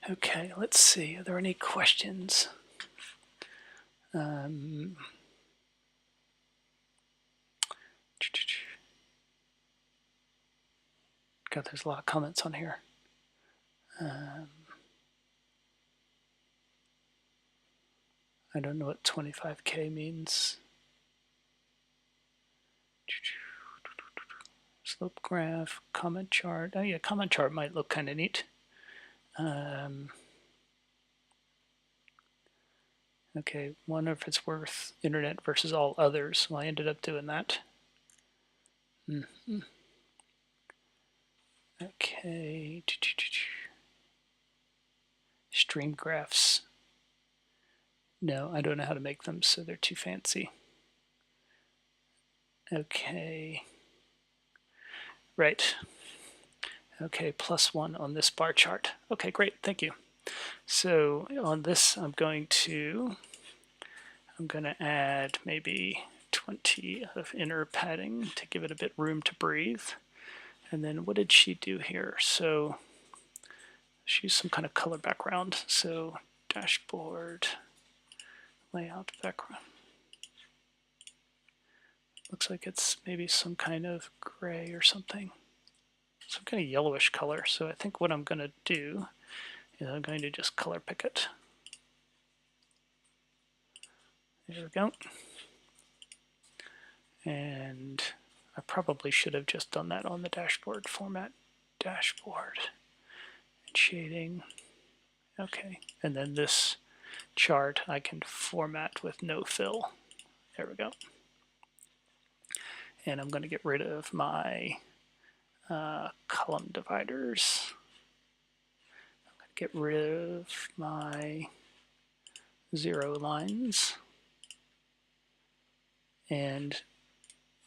Okay, let's see. Are there any questions? God, there's a lot of comments on here. I don't know what 25K means. Slope graph, comment chart. Oh yeah, comment chart might look kind of neat. Okay, wonder if it's worth internet versus all others. Well, I ended up doing that. Okay. Stream graphs. No, I don't know how to make them, so they're too fancy. Okay. Right. Okay, +1 on this bar chart. Okay, great, thank you. So on this, I'm going to add maybe 20 of inner padding to give it a bit room to breathe. And then what did she do here? So she used some kind of color background. So dashboard, layout background. Looks like it's maybe some kind of gray or something. Some kind of yellowish color. So I think what I'm going to do is I'm going to just color pick it. There we go. And I probably should have just done that on the dashboard format. Dashboard and shading. Okay, and then this chart I can format with no fill. There we go. And I'm going to get rid of my column dividers. I'm going to get rid of my 0 lines. And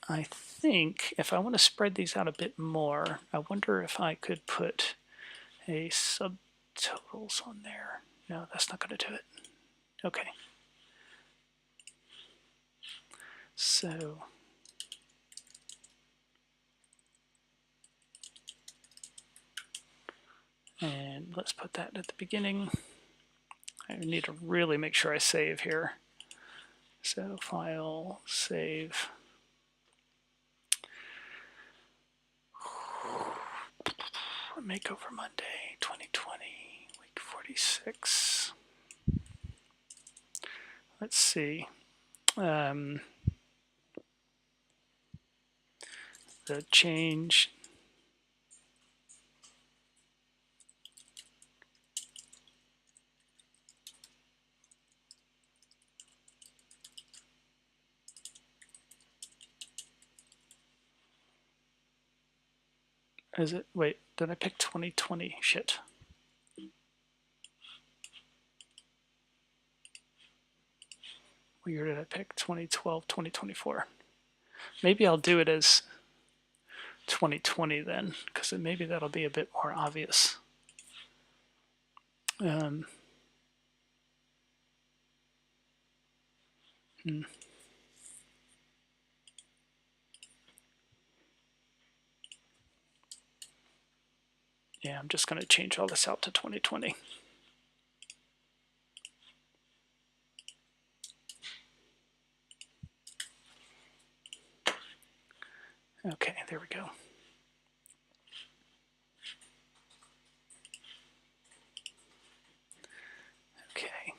I think if I want to spread these out a bit more, I wonder if I could put a subtotals on there. No, that's not going to do it. Okay. So and let's put that at the beginning. I need to really make sure I save here. So file, save. Makeover Monday, 2020, week 46. Let's see. The change. Is it? Wait, did I pick 2020? Shit. What year did I pick? 2012, 2024. Maybe I'll do it as 2020 then, because maybe that'll be a bit more obvious. Yeah, I'm just going to change all this out to 2020. Okay, there we go. Okay.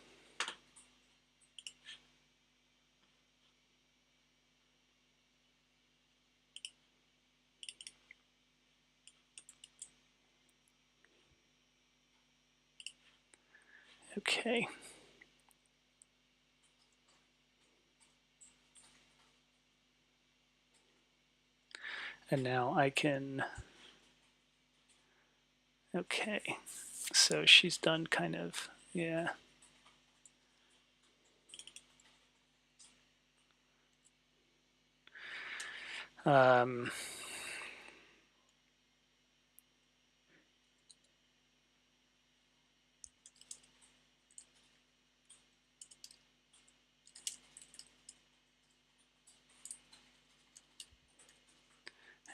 Okay. And now I can, okay. So she's done kind of, yeah.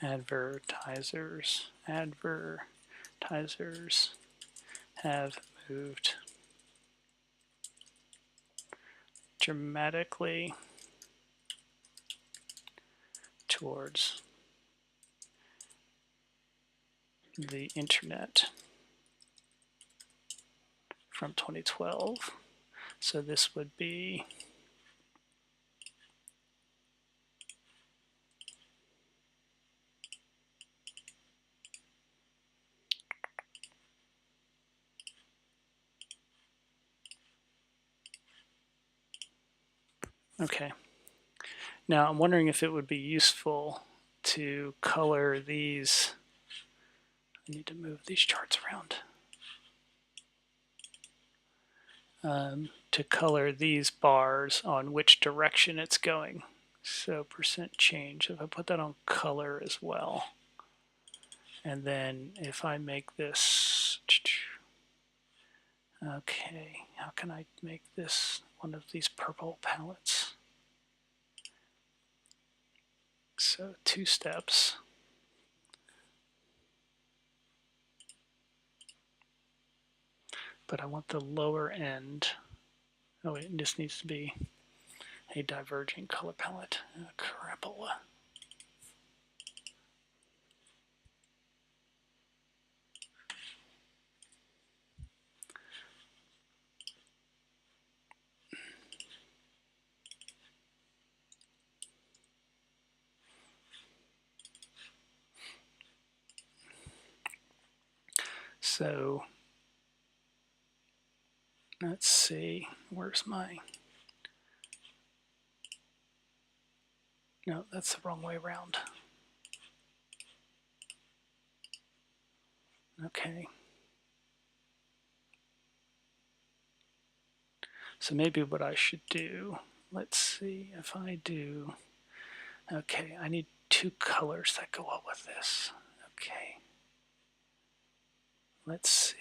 Advertisers have moved dramatically towards the internet from 2012. So this would be okay. Now I'm wondering if it would be useful to color these. I need to move these charts around. To color these bars on which direction it's going. So percent change, if I put that on color as well. And then if I make this, okay, how can I make this one of these purple palettes? So 2 steps. But I want the lower end. Oh wait, this needs to be a diverging color palette. Crapola. So let's see, where's my, no, that's the wrong way around. Okay. So maybe what I should do, let's see if I do, okay, I need 2 colors that go up with this. Okay. Let's see.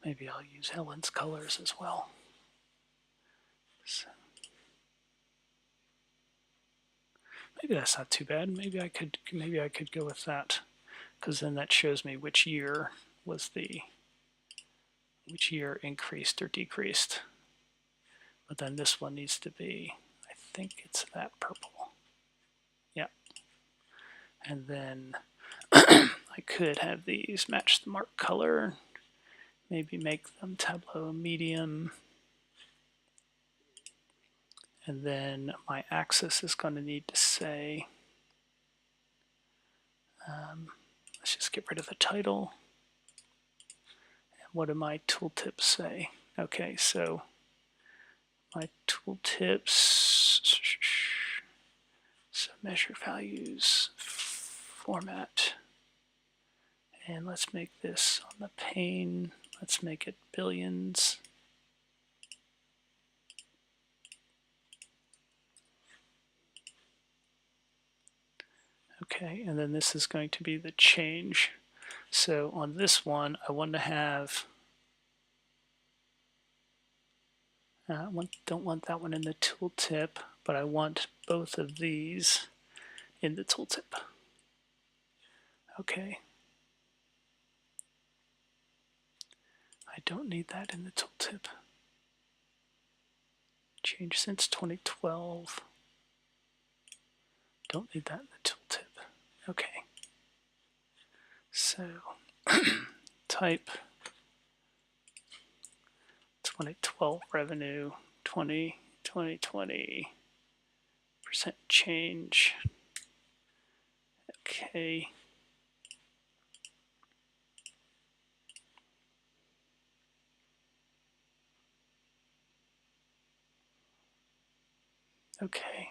Maybe I'll use Helen's colors as well. So maybe that's not too bad. Maybe I could go with that, because then that shows me which year increased or decreased. But then this one needs to be, I think it's that purple. Yeah. And then I could have these match the mark color, maybe make them Tableau medium. And then my axis is going to need to say, let's just get rid of the title. And what do my tooltips say? Okay, so my tooltips, so measure values, format, and let's make this on the pane, let's make it billions. Okay, and then this is going to be the change. So on this one, I want to have, don't want that one in the tooltip, but I want both of these in the tooltip. Okay. I don't need that in the tooltip. Change since 2012. Don't need that in the tooltip. Okay. So type 2012 revenue, 2020 percent change. Okay. Okay.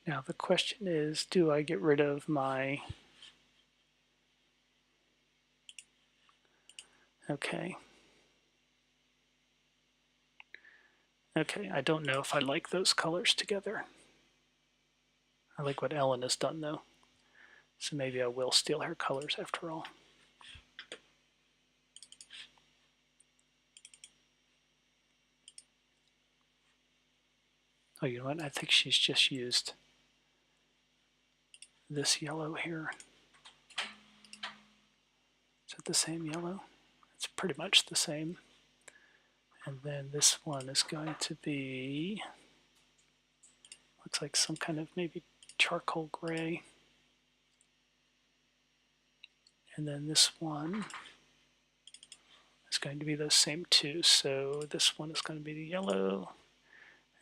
Now the question is, do I get rid of my, okay. Okay, I don't know if I like those colors together. I like what Ellen has done though. So maybe I will steal her colors after all. Oh, you know what? I think she's just used this yellow here. Is it the same yellow? It's pretty much the same. And then this one is going to be, looks like some kind of maybe charcoal gray. And then this one is going to be those same two. So this one is going to be the yellow.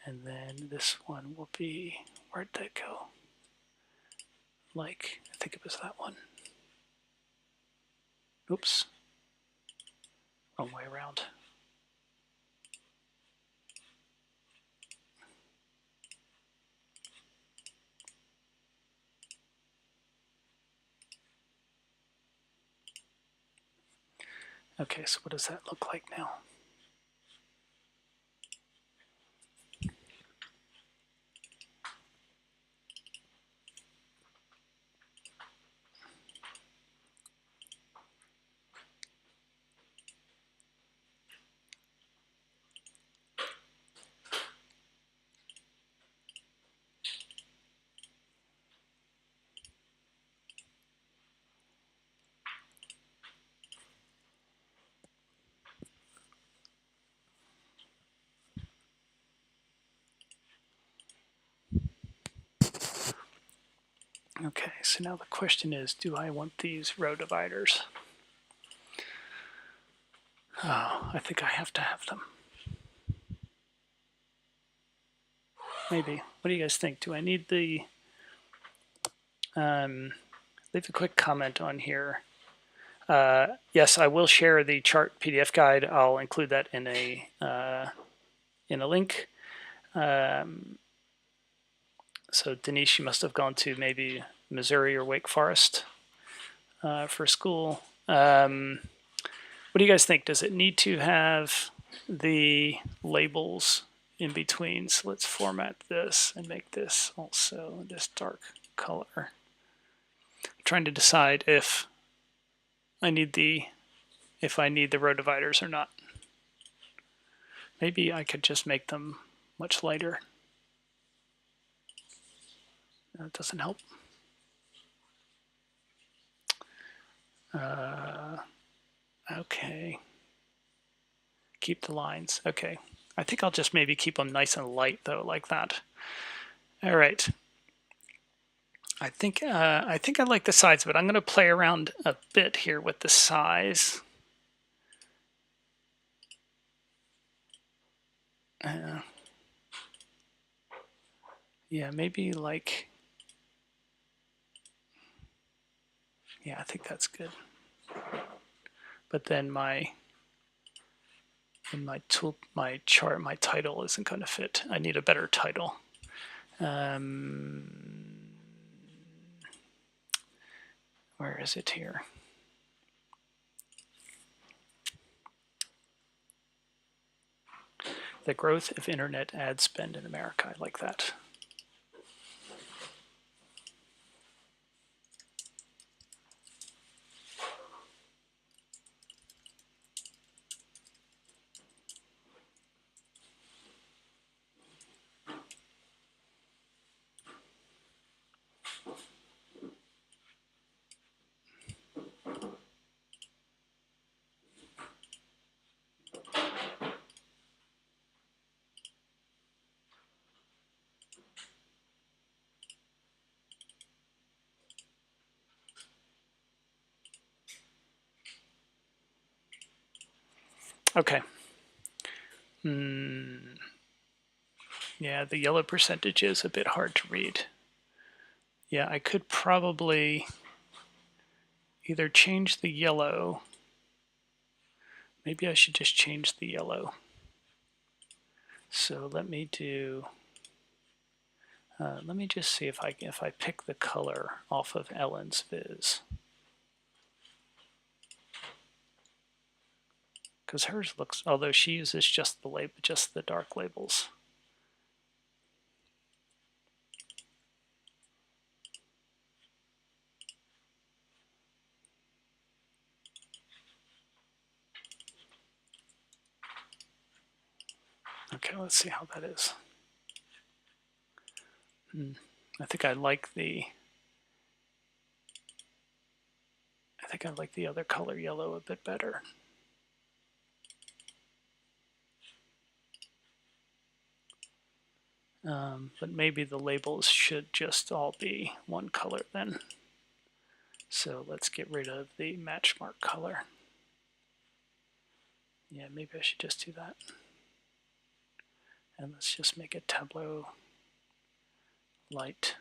And then this one will be, where'd that go? Like, I think it was that one. Oops. Wrong way around. Okay, so what does that look like now? Okay, so now the question is, do I want these row dividers? Oh, I think I have to have them. Maybe. What do you guys think? Do I need the... leave a quick comment on here. Yes, I will share the chart PDF guide. I'll include that in a link. So Denise, you must have gone to maybe Missouri or Wake Forest for school. What do you guys think? Does it need to have the labels in between? So let's format this and make this also this dark color. I'm trying to decide if I need the row dividers or not. Maybe I could just make them much lighter. That doesn't help. Okay. Keep the lines. Okay. I think I'll just maybe keep them nice and light though, like that. All right. I think I like the size, but I'm going to play around a bit here with the size. Yeah, maybe like. Yeah, I think that's good. But then my chart, my title isn't going to fit. I need a better title. Where is it here? The growth of internet ad spend in America. I like that. Okay. Yeah, the yellow percentage is a bit hard to read. Yeah, I could probably either change the yellow. Maybe I should just change the yellow. So let me do. Let me just see if I pick the color off of Ellen's viz. Because hers looks, although she uses just the dark labels. Okay, let's see how that is. I think I like the other color yellow a bit better. But maybe the labels should just all be one color then. So let's get rid of the match mark color. Yeah, maybe I should just do that. And let's just make it Tableau light.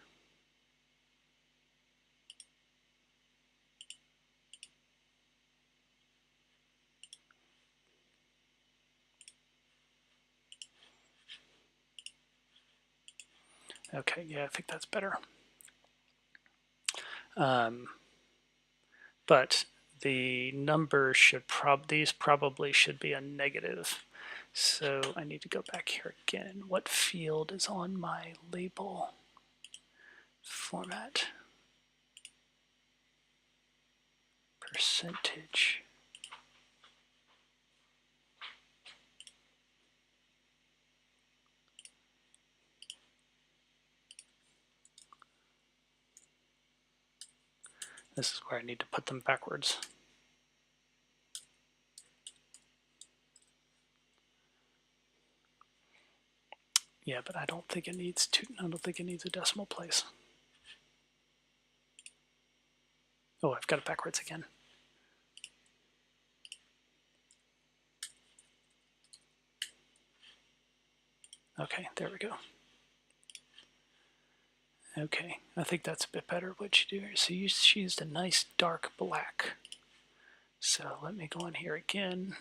Okay, yeah, I think that's better. But the number should these probably should be a negative. So I need to go back here again. What field is on my label format? Percentage. This is where I need to put them backwards. Yeah, but I don't think it needs a decimal place. Oh, I've got it backwards again. Okay, there we go. Okay, I think that's a bit better what you do here. So she used a nice dark black. So let me go in here again.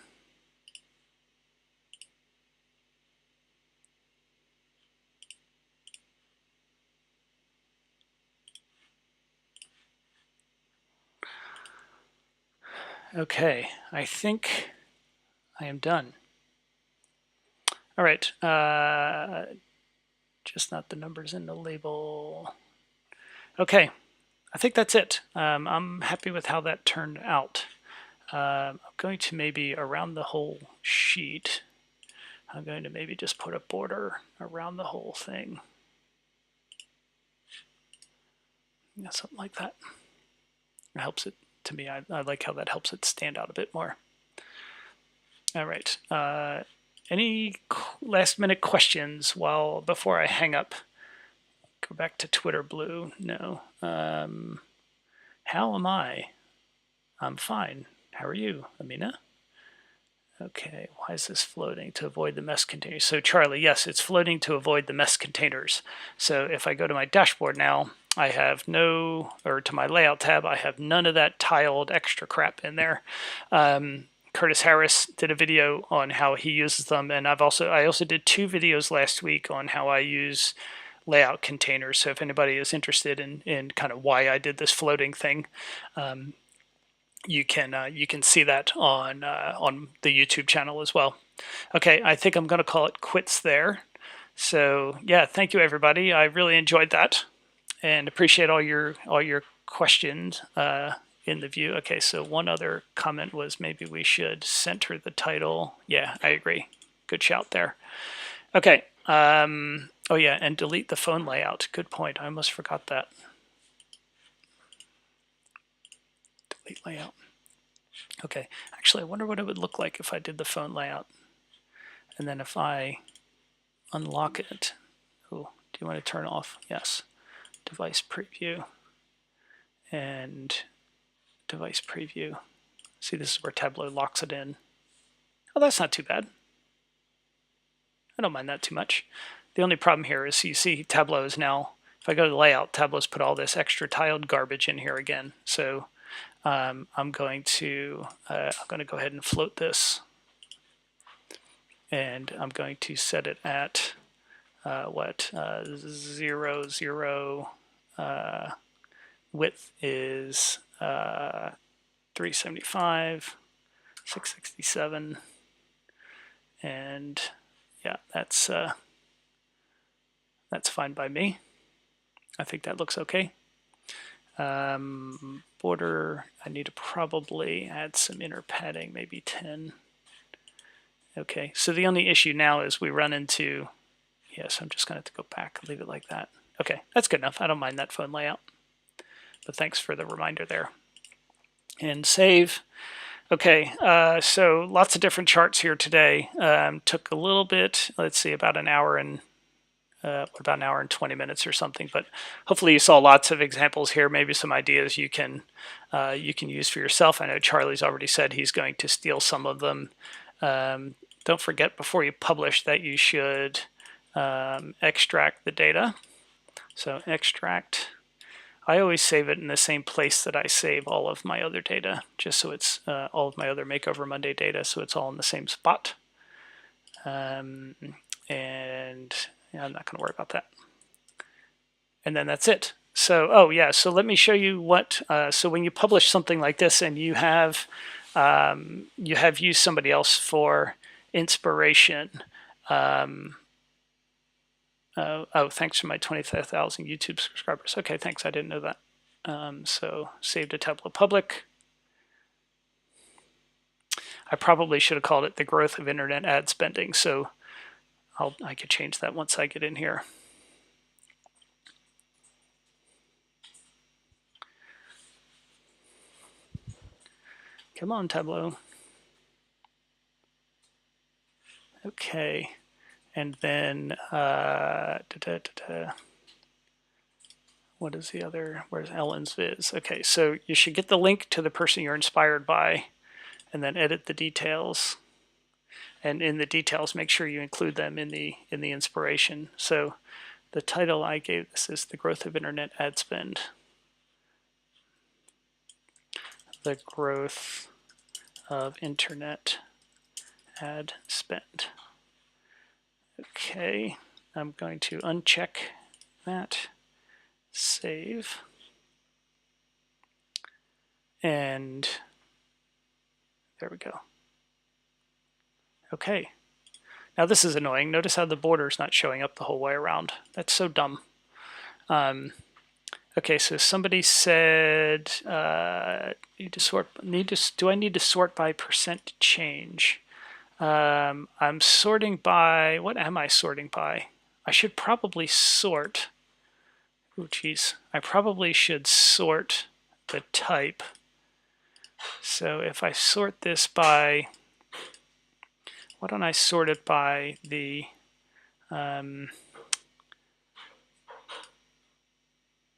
Okay, I think I am done. All right, just not the numbers in the label. Okay, I think that's it. I'm happy with how that turned out. I'm going to maybe around the whole sheet, I'm going to maybe just put a border around the whole thing. Yeah, something like that. It helps it, to me, I like how that helps it stand out a bit more. All right. Any last minute questions before I hang up? Go back to Twitter Blue. No. How am I? I'm fine. How are you, Amina? Okay, why is this floating? To avoid the mesh containers. So Charlie, yes, it's floating to avoid the mesh containers. So if I go to my dashboard now, I have or to my layout tab, I have none of that tiled extra crap in there. Curtis Harris did a video on how he uses them, and I also did 2 videos last week on how I use layout containers. So if anybody is interested in kind of why I did this floating thing, you can see that on the YouTube channel as well. Okay, I think I'm going to call it quits there. So yeah, thank you everybody. I really enjoyed that and appreciate all your questions in the view. Okay, so one other comment was maybe we should center the title. Yeah, I agree. Good shout there. Okay. Oh yeah, and delete the phone layout. Good point. I almost forgot that. Delete layout. Okay, actually, I wonder what it would look like if I did the phone layout. And then if I unlock it, oh, do you want to turn off? Yes. Device preview and device preview. See, this is where Tableau locks it in. Oh, that's not too bad. I don't mind that too much. The only problem here is you see Tableau is now, if I go to the layout, Tableau's put all this extra tiled garbage in here again. So I'm going to go ahead and float this, and I'm going to set it at 0, 0. Width is 375, 667, and yeah, that's fine by me. I think that looks okay. Border, I need to probably add some inner padding, maybe 10. Okay, so the only issue now is we run into, yes, I'm just going to have to go back and leave it like that. Okay, that's good enough. I don't mind that phone layout. But thanks for the reminder there. And save. Okay, so lots of different charts here today. Took a little bit, let's see, about an hour and 20 minutes or something. But hopefully you saw lots of examples here, maybe some ideas you can use for yourself. I know Charlie's already said he's going to steal some of them. Don't forget before you publish that you should extract the data. So extract. I always save it in the same place that I save all of my other data, just so it's all of my other Makeover Monday data, so it's all in the same spot. And yeah, I'm not going to worry about that. And then that's it. So, oh yeah, so let me show you what, so when you publish something like this and you have used somebody else for inspiration, oh, thanks for my 25,000 YouTube subscribers. Okay, thanks, I didn't know that. So save to Tableau Public. I probably should have called it the growth of internet ad spending, so I could change that once I get in here. Come on, Tableau. Okay, and then what is the other? Where's Ellen's Viz? Okay, so you should get the link to the person you're inspired by, and then edit the details. And in the details, make sure you include them in the inspiration. So the title I gave this is The Growth of Internet Ad Spend. The growth of internet ad spend. Okay, I'm going to uncheck that, save, and there we go. Okay, now this is annoying. Notice how the border is not showing up the whole way around. That's so dumb. Okay, so somebody said need to sort. Do I need to sort by percent change? I'm sorting by. What am I sorting by? I should probably sort. Oh, geez. I probably should sort the type. So if I sort this by, why don't I sort it by the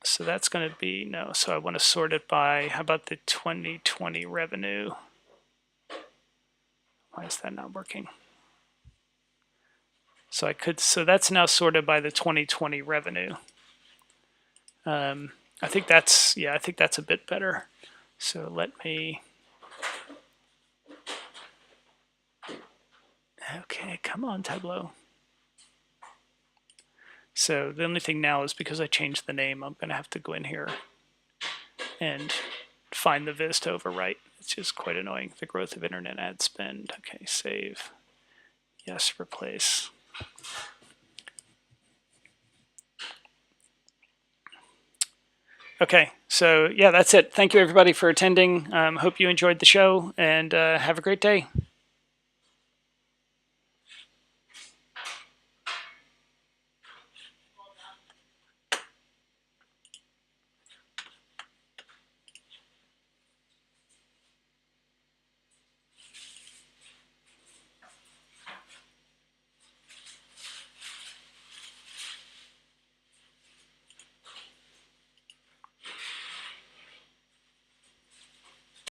so that's going to be, no, so I want to sort it by, how about the 2020 revenue? Why is that not working? So I could, so that's now sorted by the 2020 revenue. I think that's, yeah, I think that's a bit better. So let me, okay, come on, Tableau. So the only thing now is because I changed the name, I'm going to have to go in here and find the viz to overwrite. It's just quite annoying. The growth of internet ad spend. Okay, save. Yes, replace. Okay, so yeah, that's it. Thank you everybody for attending. Hope you enjoyed the show, and have a great day.